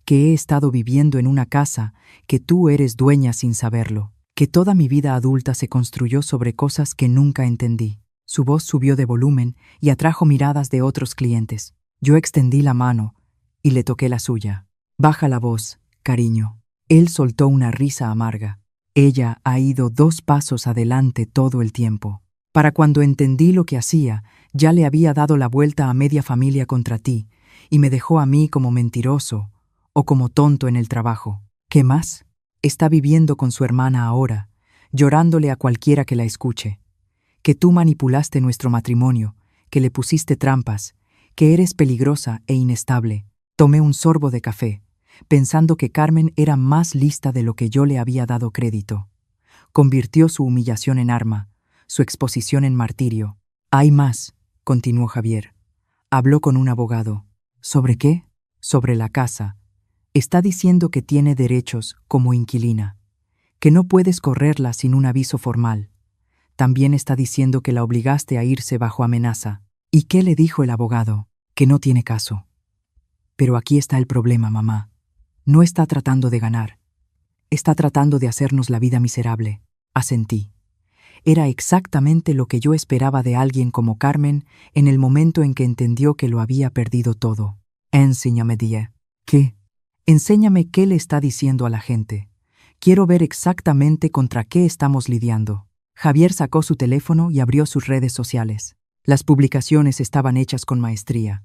que he estado viviendo en una casa que tú eres dueña sin saberlo, que toda mi vida adulta se construyó sobre cosas que nunca entendí. Su voz subió de volumen y atrajo miradas de otros clientes. Yo extendí la mano y le toqué la suya. Baja la voz, cariño. Él soltó una risa amarga. Ella ha ido 2 pasos adelante todo el tiempo. Para cuando entendí lo que hacía, ya le había dado la vuelta a media familia contra ti, y me dejó a mí como mentiroso o como tonto en el trabajo. ¿Qué más? Está viviendo con su hermana ahora, llorándole a cualquiera que la escuche. Que tú manipulaste nuestro matrimonio, que le pusiste trampas, que eres peligrosa e inestable. Tomé un sorbo de café, pensando que Carmen era más lista de lo que yo le había dado crédito. Convirtió su humillación en arma, su exposición en martirio. Hay más, continuó Javier. Habló con un abogado. ¿Sobre qué? Sobre la casa. Está diciendo que tiene derechos como inquilina, que no puedes correrla sin un aviso formal. También está diciendo que la obligaste a irse bajo amenaza. ¿Y qué le dijo el abogado? Que no tiene caso. Pero aquí está el problema, mamá. No está tratando de ganar. Está tratando de hacernos la vida miserable. Asentí. Era exactamente lo que yo esperaba de alguien como Carmen en el momento en que entendió que lo había perdido todo. Enséñame, Die. ¿Qué? Enséñame qué le está diciendo a la gente. Quiero ver exactamente contra qué estamos lidiando. Javier sacó su teléfono y abrió sus redes sociales. Las publicaciones estaban hechas con maestría,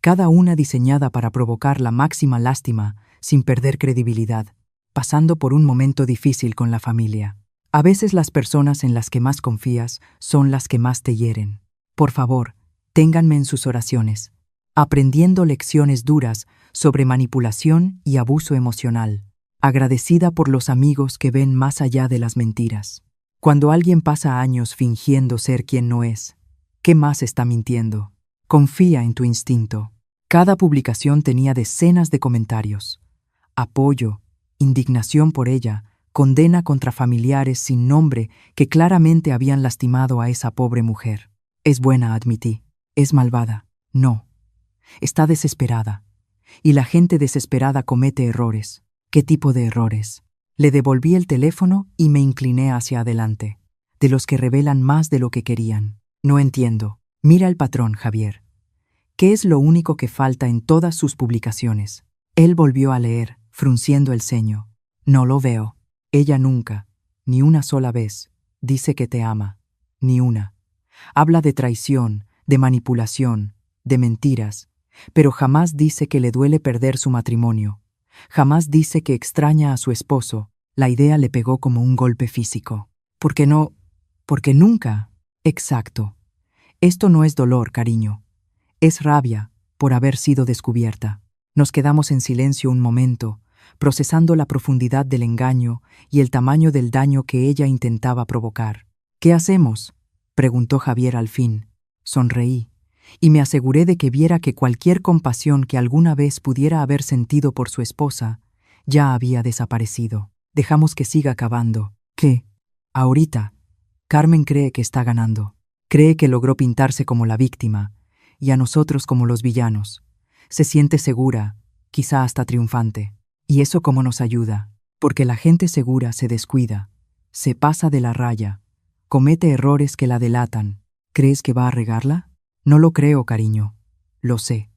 cada una diseñada para provocar la máxima lástima sin perder credibilidad, pasando por un momento difícil con la familia. A veces las personas en las que más confías son las que más te hieren. Por favor, ténganme en sus oraciones, aprendiendo lecciones duras sobre manipulación y abuso emocional. agradecida por los amigos que ven más allá de las mentiras. Cuando alguien pasa años fingiendo ser quien no es, ¿qué más está mintiendo? Confía en tu instinto. Cada publicación tenía decenas de comentarios. Apoyo, indignación por ella, condena contra familiares sin nombre que claramente habían lastimado a esa pobre mujer. Es buena, admití. Es malvada. No. Está desesperada. Y la gente desesperada comete errores. ¿Qué tipo de errores? Le devolví el teléfono y me incliné hacia adelante. De los que revelan más de lo que querían. No entiendo. Mira el patrón, Javier. ¿Qué es lo único que falta en todas sus publicaciones? Él volvió a leer, frunciendo el ceño. No lo veo. Ella nunca, ni una sola vez, dice que te ama. Ni una. Habla de traición, de manipulación, de mentiras, pero jamás dice que le duele perder su matrimonio. Jamás dice que extraña a su esposo. La idea le pegó como un golpe físico. ¿Por qué no? Porque nunca. Exacto. Esto no es dolor, cariño. Es rabia por haber sido descubierta. Nos quedamos en silencio un momento, procesando la profundidad del engaño y el tamaño del daño que ella intentaba provocar. ¿Qué hacemos?, preguntó Javier al fin. Sonreí, y me aseguré de que viera que cualquier compasión que alguna vez pudiera haber sentido por su esposa ya había desaparecido. Dejamos que siga cavando. ¿Qué? Ahorita, Carmen cree que está ganando. Cree que logró pintarse como la víctima, y a nosotros como los villanos. Se siente segura, quizá hasta triunfante. ¿Y eso cómo nos ayuda? Porque la gente segura se descuida, se pasa de la raya, comete errores que la delatan. ¿Crees que va a regarla? No lo creo, cariño. Lo sé.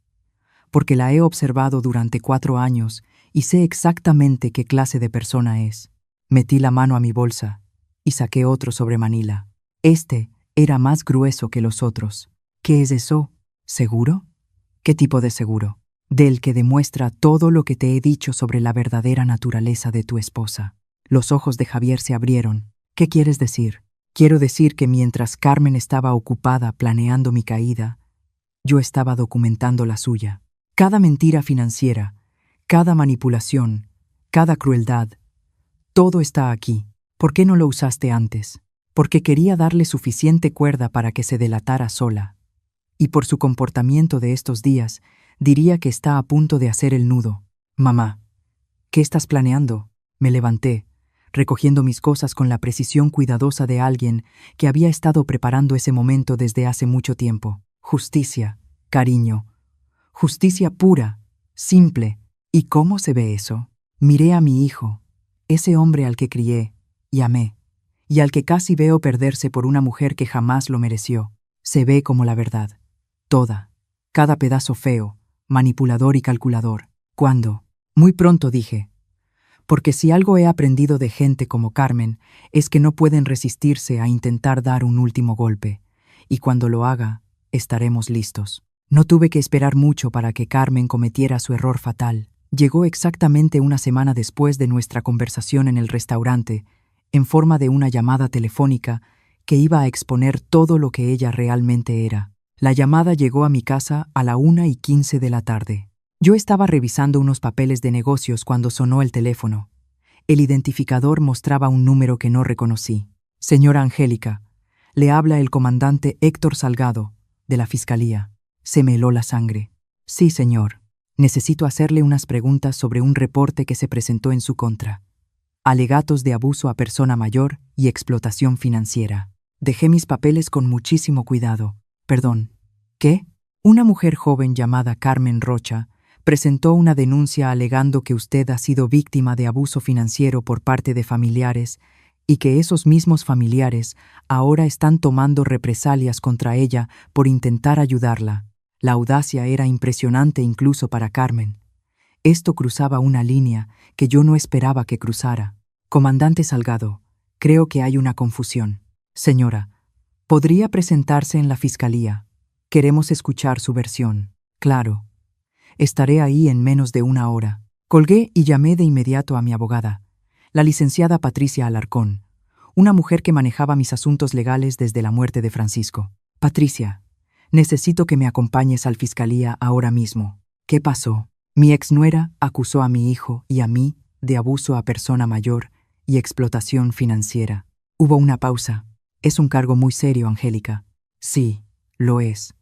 Porque la he observado durante 4 años y sé exactamente qué clase de persona es. Metí la mano a mi bolsa y saqué otro sobre Manila. Este era más grueso que los otros. ¿Qué es eso? ¿Seguro? ¿Qué tipo de seguro? Del que demuestra todo lo que te he dicho sobre la verdadera naturaleza de tu esposa. Los ojos de Javier se abrieron. ¿Qué quieres decir? Quiero decir que mientras Carmen estaba ocupada planeando mi caída, yo estaba documentando la suya. Cada mentira financiera, cada manipulación, cada crueldad, todo está aquí. ¿Por qué no lo usaste antes? Porque quería darle suficiente cuerda para que se delatara sola. Y por su comportamiento de estos días, diría que está a punto de hacer el nudo. Mamá, ¿qué estás planeando? Me levanté, recogiendo mis cosas con la precisión cuidadosa de alguien que había estado preparando ese momento desde hace mucho tiempo. Justicia, cariño. Justicia pura, simple. ¿Y cómo se ve eso? Miré a mi hijo, ese hombre al que crié y amé, y al que casi veo perderse por una mujer que jamás lo mereció. Se ve como la verdad. Toda, cada pedazo feo, manipulador y calculador. ¿Cuándo? Muy pronto, dije. Porque si algo he aprendido de gente como Carmen es que no pueden resistirse a intentar dar un último golpe, y cuando lo haga, estaremos listos. No tuve que esperar mucho para que Carmen cometiera su error fatal. Llegó exactamente una semana después de nuestra conversación en el restaurante, en forma de una llamada telefónica que iba a exponer todo lo que ella realmente era. La llamada llegó a mi casa a la 1:15 de la tarde. Yo estaba revisando unos papeles de negocios cuando sonó el teléfono. El identificador mostraba un número que no reconocí. Señora Angélica, le habla el comandante Héctor Salgado, de la Fiscalía. Se me heló la sangre. Sí, señor. Necesito hacerle unas preguntas sobre un reporte que se presentó en su contra. Alegatos de abuso a persona mayor y explotación financiera. Dejé mis papeles con muchísimo cuidado. Perdón. ¿Qué? Una mujer joven llamada Carmen Rocha presentó una denuncia alegando que usted ha sido víctima de abuso financiero por parte de familiares y que esos mismos familiares ahora están tomando represalias contra ella por intentar ayudarla. La audacia era impresionante incluso para Carmen. Esto cruzaba una línea que yo no esperaba que cruzara. Comandante Salgado, creo que hay una confusión. Señora, ¿podría presentarse en la fiscalía? Queremos escuchar su versión. Claro. Estaré ahí en menos de 1 hora. Colgué y llamé de inmediato a mi abogada, la licenciada Patricia Alarcón, una mujer que manejaba mis asuntos legales desde la muerte de Francisco. Patricia, necesito que me acompañes al fiscalía ahora mismo. ¿Qué pasó? Mi exnuera acusó a mi hijo y a mí de abuso a persona mayor y explotación financiera. Hubo una pausa. Es un cargo muy serio, Angélica. Sí, lo es.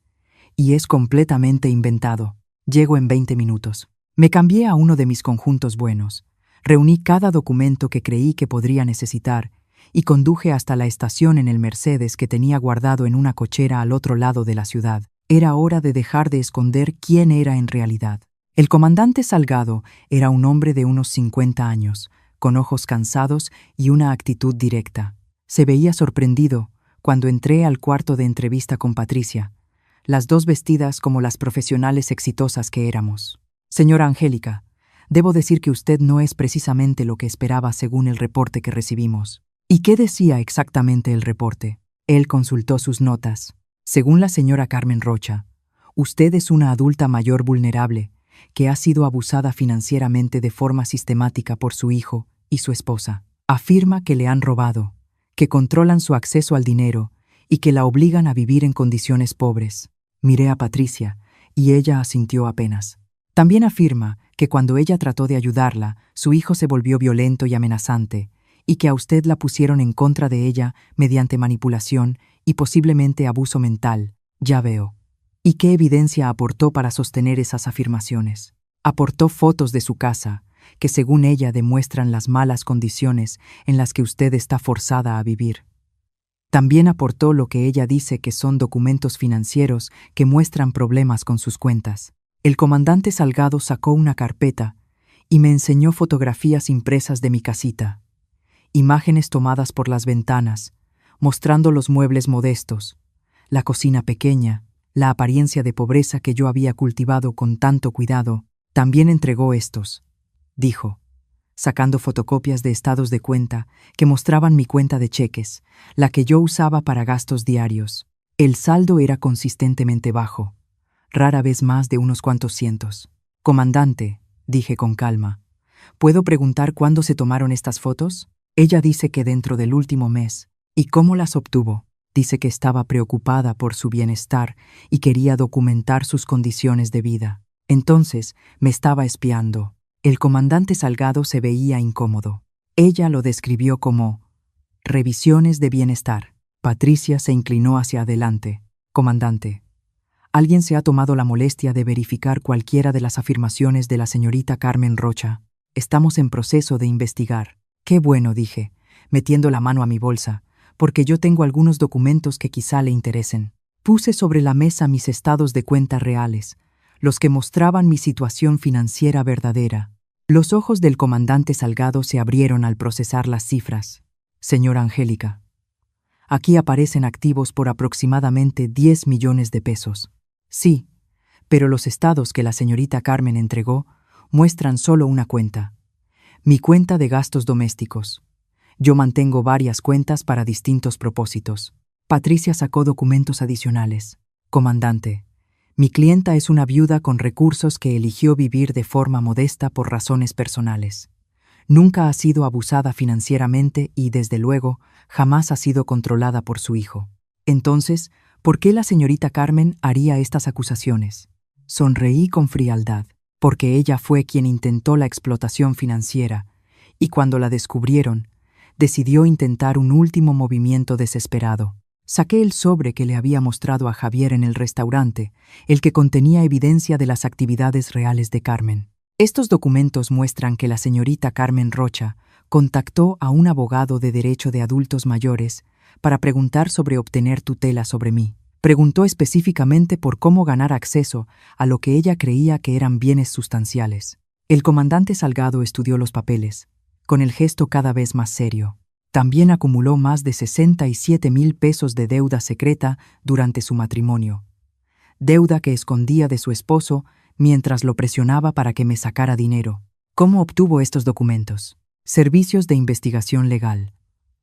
Y es completamente inventado. Llego en 20 minutos. Me cambié a uno de mis conjuntos buenos. Reuní cada documento que creí que podría necesitar y conduje hasta la estación en el Mercedes que tenía guardado en una cochera al otro lado de la ciudad. Era hora de dejar de esconder quién era en realidad. El comandante Salgado era un hombre de unos 50 años, con ojos cansados y una actitud directa. Se veía sorprendido cuando entré al cuarto de entrevista con Patricia, las dos vestidas como las profesionales exitosas que éramos. Señora Angélica, debo decir que usted no es precisamente lo que esperaba según el reporte que recibimos. ¿Y qué decía exactamente el reporte? Él consultó sus notas. Según la señora Carmen Rocha, usted es una adulta mayor vulnerable que ha sido abusada financieramente de forma sistemática por su hijo y su esposa. Afirma que le han robado, que controlan su acceso al dinero y que la obligan a vivir en condiciones pobres. Miré a Patricia y ella asintió apenas. También afirma que cuando ella trató de ayudarla, su hijo se volvió violento y amenazante, y que a usted la pusieron en contra de ella mediante manipulación y posiblemente abuso mental. Ya veo. ¿Y qué evidencia aportó para sostener esas afirmaciones? Aportó fotos de su casa, que según ella demuestran las malas condiciones en las que usted está forzada a vivir. También aportó lo que ella dice que son documentos financieros que muestran problemas con sus cuentas. El comandante Salgado sacó una carpeta y me enseñó fotografías impresas de mi casita, imágenes tomadas por las ventanas, mostrando los muebles modestos, la cocina pequeña, la apariencia de pobreza que yo había cultivado con tanto cuidado. También entregó estos, dijo, sacando fotocopias de estados de cuenta que mostraban mi cuenta de cheques, la que yo usaba para gastos diarios. El saldo era consistentemente bajo, rara vez más de unos cuantos cientos. Comandante, dije con calma, ¿puedo preguntar cuándo se tomaron estas fotos? Ella dice que dentro del último mes. ¿Y cómo las obtuvo? Dice que estaba preocupada por su bienestar y quería documentar sus condiciones de vida. Entonces me estaba espiando. El comandante Salgado se veía incómodo. Ella lo describió como revisiones de bienestar. Patricia se inclinó hacia adelante. Comandante, alguien se ha tomado la molestia de verificar cualquiera de las afirmaciones de la señorita Carmen Rocha. Estamos en proceso de investigar. Qué bueno, dije, metiendo la mano a mi bolsa, porque yo tengo algunos documentos que quizá le interesen. Puse sobre la mesa mis estados de cuenta reales, los que mostraban mi situación financiera verdadera. Los ojos del comandante Salgado se abrieron al procesar las cifras. Señora Angélica, aquí aparecen activos por aproximadamente 10 millones de pesos. Sí, pero los estados que la señorita Carmen entregó muestran solo una cuenta. Mi cuenta de gastos domésticos. Yo mantengo varias cuentas para distintos propósitos. Patricia sacó documentos adicionales. Comandante, mi clienta es una viuda con recursos que eligió vivir de forma modesta por razones personales. Nunca ha sido abusada financieramente y, desde luego, jamás ha sido controlada por su hijo. Entonces, ¿por qué la señorita Carmen haría estas acusaciones? Sonreí con frialdad, porque ella fue quien intentó la explotación financiera, y cuando la descubrieron, decidió intentar un último movimiento desesperado. Saqué el sobre que le había mostrado a Javier en el restaurante, el que contenía evidencia de las actividades reales de Carmen. Estos documentos muestran que la señorita Carmen Rocha contactó a un abogado de derecho de adultos mayores para preguntar sobre obtener tutela sobre mí. Preguntó específicamente por cómo ganar acceso a lo que ella creía que eran bienes sustanciales. El comandante Salgado estudió los papeles, con el gesto cada vez más serio. También acumuló más de 67,000 pesos de deuda secreta durante su matrimonio. Deuda que escondía de su esposo mientras lo presionaba para que me sacara dinero. ¿Cómo obtuvo estos documentos? Servicios de investigación legal.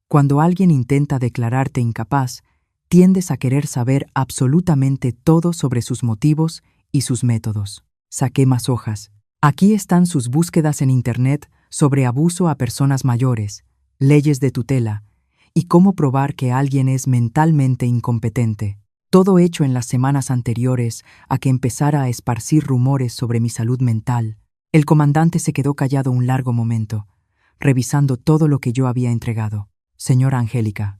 Cuando alguien intenta declararte incapaz, tiendes a querer saber absolutamente todo sobre sus motivos y sus métodos. Saqué más hojas. Aquí están sus búsquedas en Internet sobre abuso a personas mayores, leyes de tutela y cómo probar que alguien es mentalmente incompetente. Todo hecho en las semanas anteriores a que empezara a esparcir rumores sobre mi salud mental. El comandante se quedó callado un largo momento, revisando todo lo que yo había entregado. Señora Angélica,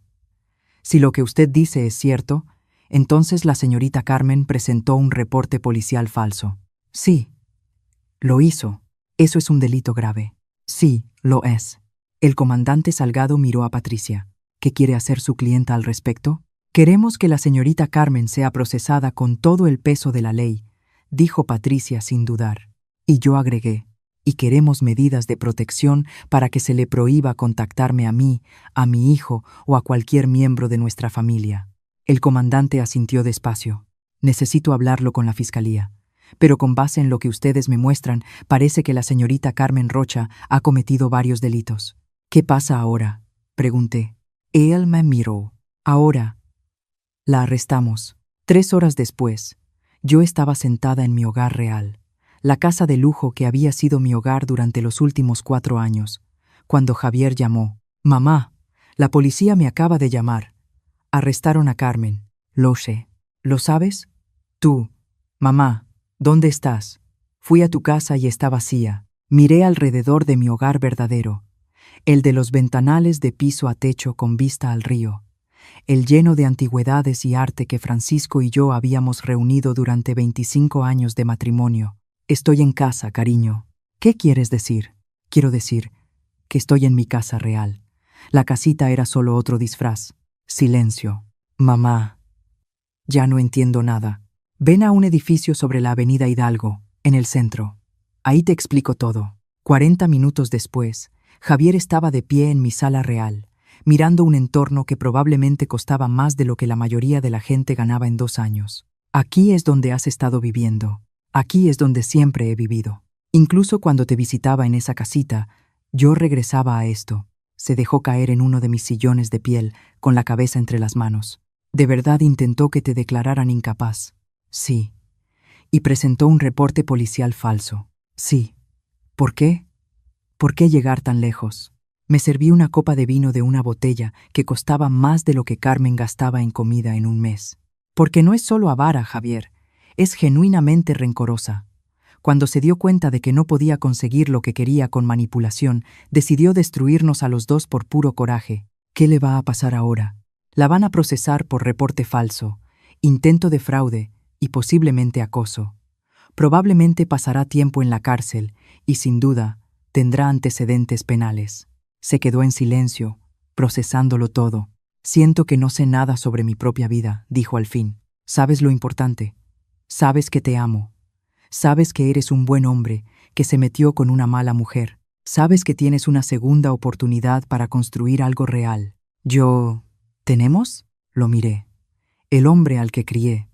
si lo que usted dice es cierto, entonces la señorita Carmen presentó un reporte policial falso. Sí, lo hizo. Eso es un delito grave. Sí, lo es. El comandante Salgado miró a Patricia. ¿Qué quiere hacer su clienta al respecto? Queremos que la señorita Carmen sea procesada con todo el peso de la ley, dijo Patricia sin dudar. Y yo agregué, y queremos medidas de protección para que se le prohíba contactarme a mí, a mi hijo o a cualquier miembro de nuestra familia. El comandante asintió despacio. Necesito hablarlo con la fiscalía. Pero con base en lo que ustedes me muestran, parece que la señorita Carmen Rocha ha cometido varios delitos. ¿Qué pasa ahora?, pregunté. Él me miró. Ahora. La arrestamos. 3 horas después, yo estaba sentada en mi hogar real, la casa de lujo que había sido mi hogar durante los últimos 4 años, cuando Javier llamó. Mamá, la policía me acaba de llamar. Arrestaron a Carmen. Lo sé. ¿Lo sabes? Tú. Mamá, ¿dónde estás? Fui a tu casa y está vacía. Miré alrededor de mi hogar verdadero, el de los ventanales de piso a techo con vista al río, el lleno de antigüedades y arte que Francisco y yo habíamos reunido durante 25 años de matrimonio. Estoy en casa, cariño. ¿Qué quieres decir? Quiero decir que estoy en mi casa real. La casita era solo otro disfraz. Silencio. Mamá. Ya no entiendo nada. Ven a un edificio sobre la avenida Hidalgo, en el centro. Ahí te explico todo. 40 minutos después, Javier estaba de pie en mi sala real, mirando un entorno que probablemente costaba más de lo que la mayoría de la gente ganaba en 2 años. Aquí es donde has estado viviendo. Aquí es donde siempre he vivido. Incluso cuando te visitaba en esa casita, yo regresaba a esto. Se dejó caer en uno de mis sillones de piel, con la cabeza entre las manos. ¿De verdad intentó que te declararan incapaz? Sí. Y presentó un reporte policial falso. Sí. ¿Por qué? ¿Por qué llegar tan lejos? Me serví una copa de vino de una botella que costaba más de lo que Carmen gastaba en comida en un mes. Porque no es solo avara, Javier, es genuinamente rencorosa. Cuando se dio cuenta de que no podía conseguir lo que quería con manipulación, decidió destruirnos a los dos por puro coraje. ¿Qué le va a pasar ahora? La van a procesar por reporte falso, intento de fraude y posiblemente acoso. Probablemente pasará tiempo en la cárcel y, sin duda, tendrá antecedentes penales. Se quedó en silencio, procesándolo todo. Siento que no sé nada sobre mi propia vida, dijo al fin. ¿Sabes lo importante? Sabes que te amo. Sabes que eres un buen hombre que se metió con una mala mujer. Sabes que tienes una segunda oportunidad para construir algo real. ¿Tenemos? Lo miré. El hombre al que crié,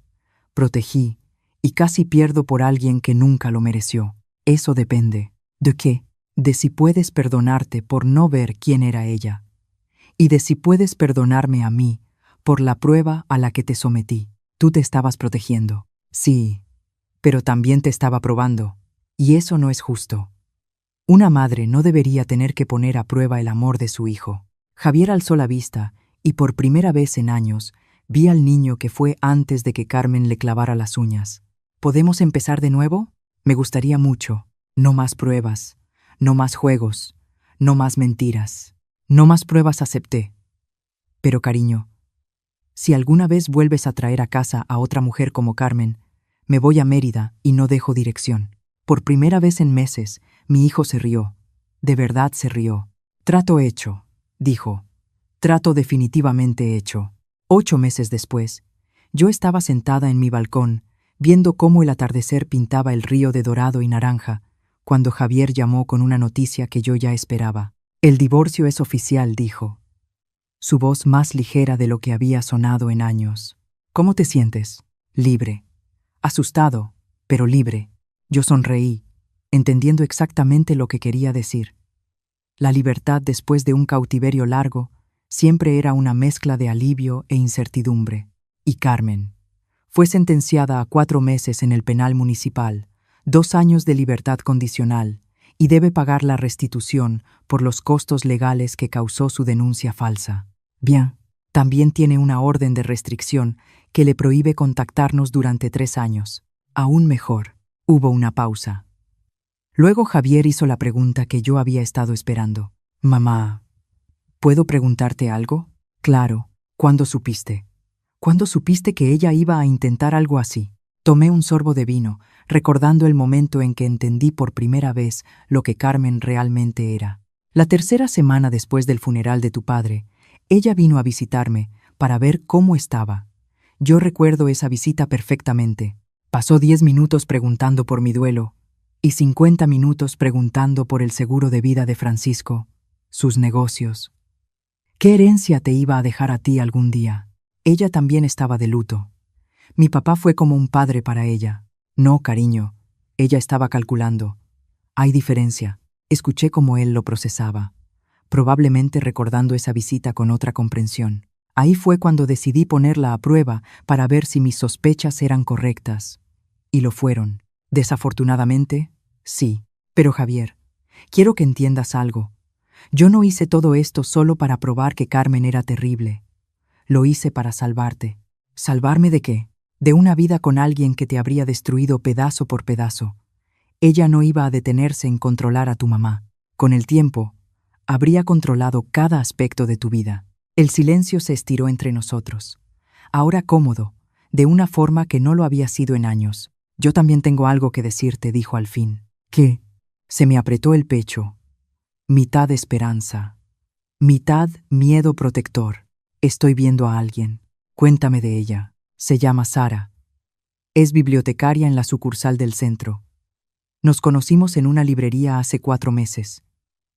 protegí y casi pierdo por alguien que nunca lo mereció. Eso depende. ¿De qué? De si puedes perdonarte por no ver quién era ella. Y de si puedes perdonarme a mí por la prueba a la que te sometí. Tú te estabas protegiendo. Sí, pero también te estaba probando. Y eso no es justo. Una madre no debería tener que poner a prueba el amor de su hijo. Javier alzó la vista y por primera vez en años vi al niño que fue antes de que Carmen le clavara las uñas. ¿Podemos empezar de nuevo? Me gustaría mucho. No más pruebas. No más juegos, no más mentiras, no más pruebas, acepté. Pero cariño, si alguna vez vuelves a traer a casa a otra mujer como Carmen, me voy a Mérida y no dejo dirección. Por primera vez en meses, mi hijo se rió. De verdad se rió. Trato hecho, dijo. Trato definitivamente hecho. 8 meses después, yo estaba sentada en mi balcón, viendo cómo el atardecer pintaba el río de dorado y naranja, cuando Javier llamó con una noticia que yo ya esperaba. El divorcio es oficial, dijo. Su voz más ligera de lo que había sonado en años. ¿Cómo te sientes? Libre. Asustado, pero libre. Yo sonreí, entendiendo exactamente lo que quería decir. La libertad después de un cautiverio largo siempre era una mezcla de alivio e incertidumbre. Y Carmen fue sentenciada a 4 meses en el penal municipal, 2 años de libertad condicional, y debe pagar la restitución por los costos legales que causó su denuncia falsa. Bien, también tiene una orden de restricción que le prohíbe contactarnos durante 3 años. Aún mejor. Hubo una pausa. Luego Javier hizo la pregunta que yo había estado esperando. Mamá, ¿puedo preguntarte algo? Claro. ¿Cuándo supiste? ¿Cuándo supiste que ella iba a intentar algo así? Tomé un sorbo de vino, recordando el momento en que entendí por primera vez lo que Carmen realmente era. La tercera semana después del funeral de tu padre, ella vino a visitarme para ver cómo estaba. Yo recuerdo esa visita perfectamente. Pasó 10 minutos preguntando por mi duelo y 50 minutos preguntando por el seguro de vida de Francisco, sus negocios. ¿Qué herencia te iba a dejar a ti algún día? Ella también estaba de luto. Mi papá fue como un padre para ella. No, cariño, ella estaba calculando. Hay diferencia. Escuché cómo él lo procesaba, probablemente recordando esa visita con otra comprensión. Ahí fue cuando decidí ponerla a prueba para ver si mis sospechas eran correctas. Y lo fueron. Desafortunadamente, sí. Pero Javier, quiero que entiendas algo. Yo no hice todo esto solo para probar que Carmen era terrible. Lo hice para salvarte. ¿Salvarme de qué? De una vida con alguien que te habría destruido pedazo por pedazo. Ella no iba a detenerse en controlar a tu mamá. Con el tiempo, habría controlado cada aspecto de tu vida. El silencio se estiró entre nosotros. Ahora cómodo, de una forma que no lo había sido en años. Yo también tengo algo que decirte, dijo al fin. ¿Qué? Se me apretó el pecho. Mitad esperanza, mitad miedo protector. Estoy viendo a alguien. Cuéntame de ella. Se llama Sara. Es bibliotecaria en la sucursal del centro. Nos conocimos en una librería hace 4 meses,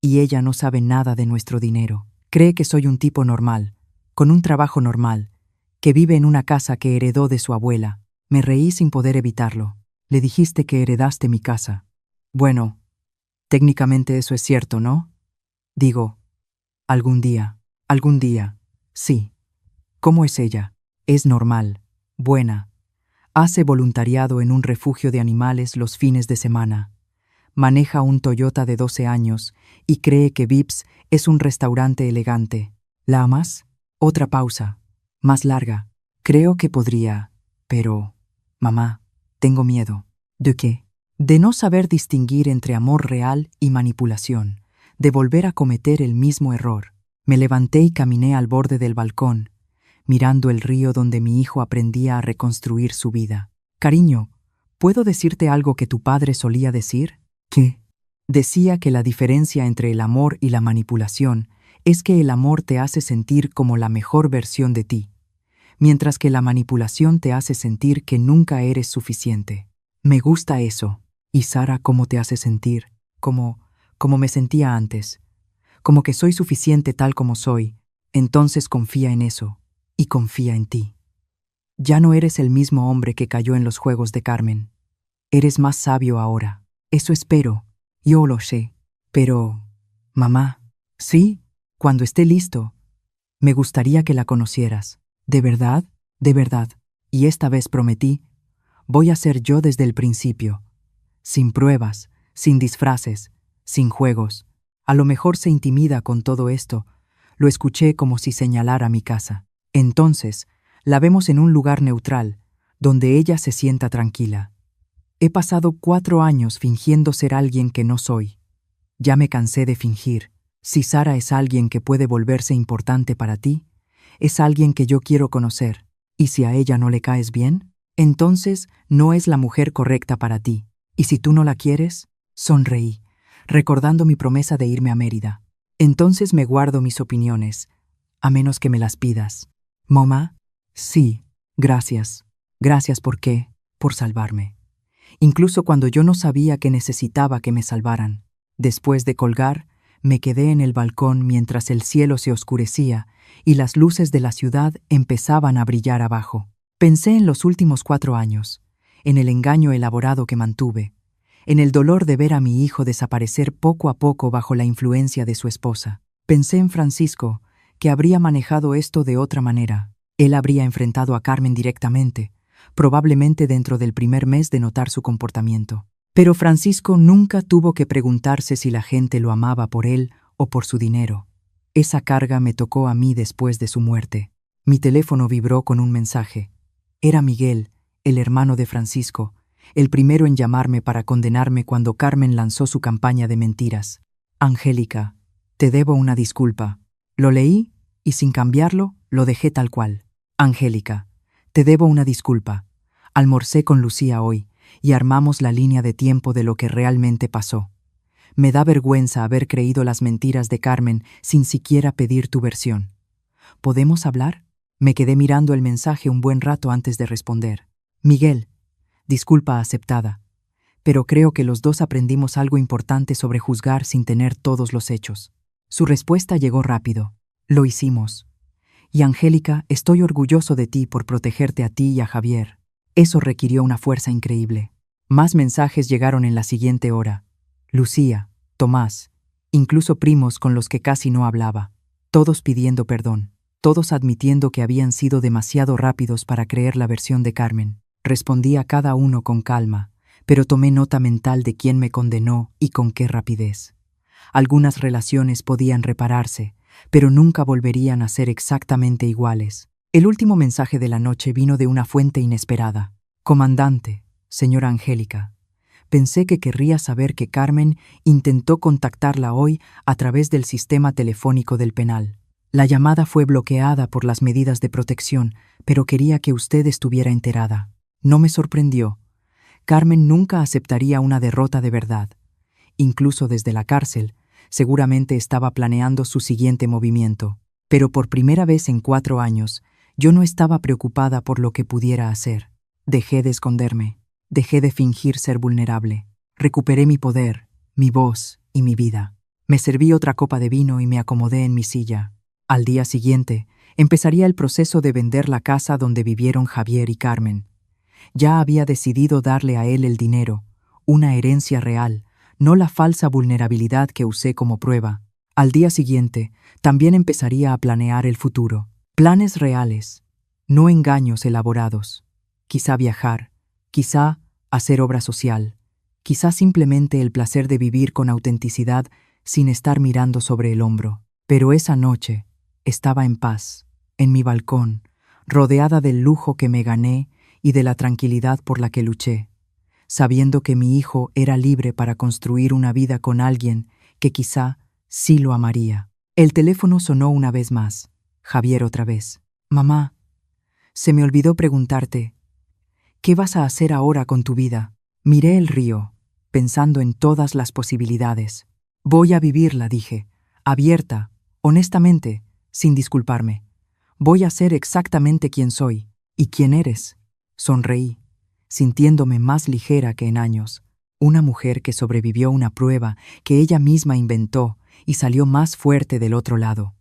y ella no sabe nada de nuestro dinero. Cree que soy un tipo normal, con un trabajo normal, que vive en una casa que heredó de su abuela. Me reí sin poder evitarlo. Le dijiste que heredaste mi casa. Bueno, técnicamente eso es cierto, ¿no? Digo, algún día, sí. ¿Cómo es ella? Es normal, buena. Hace voluntariado en un refugio de animales los fines de semana. Maneja un Toyota de 12 años y cree que Vips es un restaurante elegante. ¿La amas? Otra pausa, más larga. Creo que podría, pero... Mamá, tengo miedo. ¿De qué? De no saber distinguir entre amor real y manipulación, de volver a cometer el mismo error. Me levanté y caminé al borde del balcón, mirando el río donde mi hijo aprendía a reconstruir su vida. Cariño, ¿puedo decirte algo que tu padre solía decir? ¿Qué? Decía que la diferencia entre el amor y la manipulación es que el amor te hace sentir como la mejor versión de ti, mientras que la manipulación te hace sentir que nunca eres suficiente. Me gusta eso. ¿Y Sara cómo te hace sentir? Como me sentía antes. Como que soy suficiente tal como soy. Entonces confía en eso. Y confía en ti. Ya no eres el mismo hombre que cayó en los juegos de Carmen. Eres más sabio ahora. Eso espero. Yo lo sé. Pero... Mamá. Sí, cuando esté listo. Me gustaría que la conocieras. ¿De verdad? De verdad. Y esta vez prometí, voy a ser yo desde el principio. Sin pruebas, sin disfraces, sin juegos. A lo mejor se intimida con todo esto. Lo escuché como si señalara mi casa. Entonces, la vemos en un lugar neutral, donde ella se sienta tranquila. He pasado 4 años fingiendo ser alguien que no soy. Ya me cansé de fingir. Si Sara es alguien que puede volverse importante para ti, es alguien que yo quiero conocer. Y si a ella no le caes bien, entonces no es la mujer correcta para ti. Y si tú no la quieres, sonreí, recordando mi promesa de irme a Mérida. Entonces me guardo mis opiniones, a menos que me las pidas. ¿Mamá? Sí, gracias. Gracias por qué, por salvarme. Incluso cuando yo no sabía que necesitaba que me salvaran. Después de colgar, me quedé en el balcón mientras el cielo se oscurecía y las luces de la ciudad empezaban a brillar abajo. Pensé en los últimos 4 años, en el engaño elaborado que mantuve, en el dolor de ver a mi hijo desaparecer poco a poco bajo la influencia de su esposa. Pensé en Francisco, que habría manejado esto de otra manera. Él habría enfrentado a Carmen directamente, probablemente dentro del primer mes de notar su comportamiento. Pero Francisco nunca tuvo que preguntarse si la gente lo amaba por él o por su dinero. Esa carga me tocó a mí después de su muerte. Mi teléfono vibró con un mensaje. Era Miguel, el hermano de Francisco, el primero en llamarme para condenarme cuando Carmen lanzó su campaña de mentiras. Angélica, te debo una disculpa. Lo leí y sin cambiarlo, lo dejé tal cual. Angélica, te debo una disculpa. Almorcé con Lucía hoy y armamos la línea de tiempo de lo que realmente pasó. Me da vergüenza haber creído las mentiras de Carmen sin siquiera pedir tu versión. ¿Podemos hablar? Me quedé mirando el mensaje un buen rato antes de responder. Miguel, disculpa aceptada, pero creo que los dos aprendimos algo importante sobre juzgar sin tener todos los hechos. Su respuesta llegó rápido. Lo hicimos. Y Angélica, estoy orgulloso de ti por protegerte a ti y a Javier. Eso requirió una fuerza increíble. Más mensajes llegaron en la siguiente hora. Lucía, Tomás, incluso primos con los que casi no hablaba. Todos pidiendo perdón. Todos admitiendo que habían sido demasiado rápidos para creer la versión de Carmen. Respondí a cada uno con calma, pero tomé nota mental de quién me condenó y con qué rapidez. Algunas relaciones podían repararse, pero nunca volverían a ser exactamente iguales. El último mensaje de la noche vino de una fuente inesperada. Comandante, señora Angélica, pensé que querría saber que Carmen intentó contactarla hoy a través del sistema telefónico del penal. La llamada fue bloqueada por las medidas de protección, pero quería que usted estuviera enterada. No me sorprendió. Carmen nunca aceptaría una derrota de verdad. Incluso desde la cárcel, seguramente estaba planeando su siguiente movimiento. Pero por primera vez en 4 años, yo no estaba preocupada por lo que pudiera hacer. Dejé de esconderme. Dejé de fingir ser vulnerable. Recuperé mi poder, mi voz y mi vida. Me serví otra copa de vino y me acomodé en mi silla. Al día siguiente, empezaría el proceso de vender la casa donde vivieron Javier y Carmen. Ya había decidido darle a él el dinero, una herencia real, no la falsa vulnerabilidad que usé como prueba. Al día siguiente, también empezaría a planear el futuro. Planes reales, no engaños elaborados. Quizá viajar, quizá hacer obra social, quizá simplemente el placer de vivir con autenticidad sin estar mirando sobre el hombro. Pero esa noche, estaba en paz, en mi balcón, rodeada del lujo que me gané y de la tranquilidad por la que luché, sabiendo que mi hijo era libre para construir una vida con alguien que quizá sí lo amaría. El teléfono sonó una vez más. Javier otra vez. Mamá, se me olvidó preguntarte, ¿qué vas a hacer ahora con tu vida? Miré el río, pensando en todas las posibilidades. Voy a vivirla, dije, abierta, honestamente, sin disculparme. Voy a ser exactamente quien soy. ¿Y quién eres? Sonreí, sintiéndome más ligera que en años. Una mujer que sobrevivió una prueba que ella misma inventó y salió más fuerte del otro lado.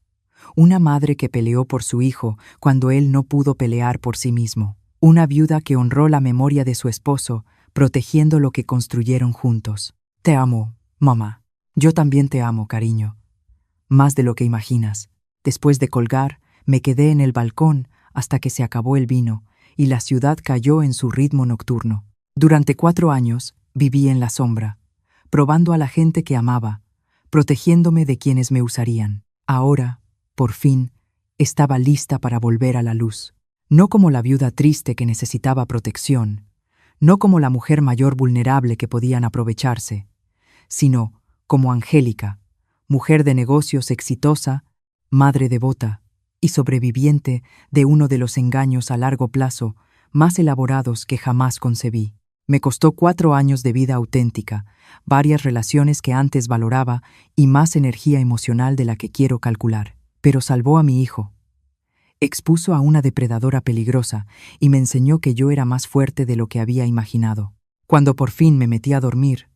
Una madre que peleó por su hijo cuando él no pudo pelear por sí mismo. Una viuda que honró la memoria de su esposo, protegiendo lo que construyeron juntos. Te amo, mamá. Yo también te amo, cariño. Más de lo que imaginas. Después de colgar, me quedé en el balcón hasta que se acabó el vino y la ciudad cayó en su ritmo nocturno. Durante 4 años viví en la sombra, probando a la gente que amaba, protegiéndome de quienes me usarían. Ahora, por fin, estaba lista para volver a la luz. No como la viuda triste que necesitaba protección, no como la mujer mayor vulnerable que podían aprovecharse, sino como Angélica, mujer de negocios exitosa, madre devota y sobreviviente de uno de los engaños a largo plazo más elaborados que jamás concebí. Me costó 4 años de vida auténtica, varias relaciones que antes valoraba y más energía emocional de la que quiero calcular. Pero salvó a mi hijo. Expuso a una depredadora peligrosa y me enseñó que yo era más fuerte de lo que había imaginado. Cuando por fin me metí a dormir,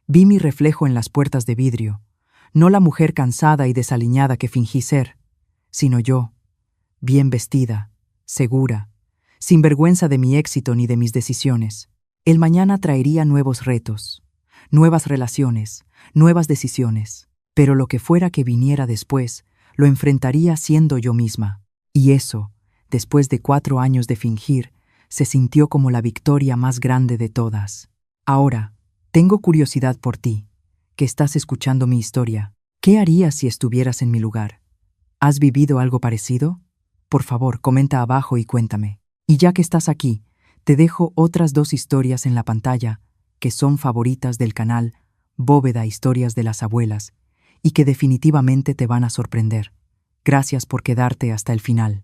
vi mi reflejo en las puertas de vidrio, no la mujer cansada y desaliñada que fingí ser, sino yo, bien vestida, segura, sin vergüenza de mi éxito ni de mis decisiones. El mañana traería nuevos retos, nuevas relaciones, nuevas decisiones, pero lo que fuera que viniera después, lo enfrentaría siendo yo misma. Y eso, después de 4 años de fingir, se sintió como la victoria más grande de todas. Ahora, tengo curiosidad por ti, que estás escuchando mi historia. ¿Qué harías si estuvieras en mi lugar? ¿Has vivido algo parecido? Por favor, comenta abajo y cuéntame. Y ya que estás aquí, te dejo otras 2 historias en la pantalla que son favoritas del canal Bóveda Historias de las Abuelas y que definitivamente te van a sorprender. Gracias por quedarte hasta el final.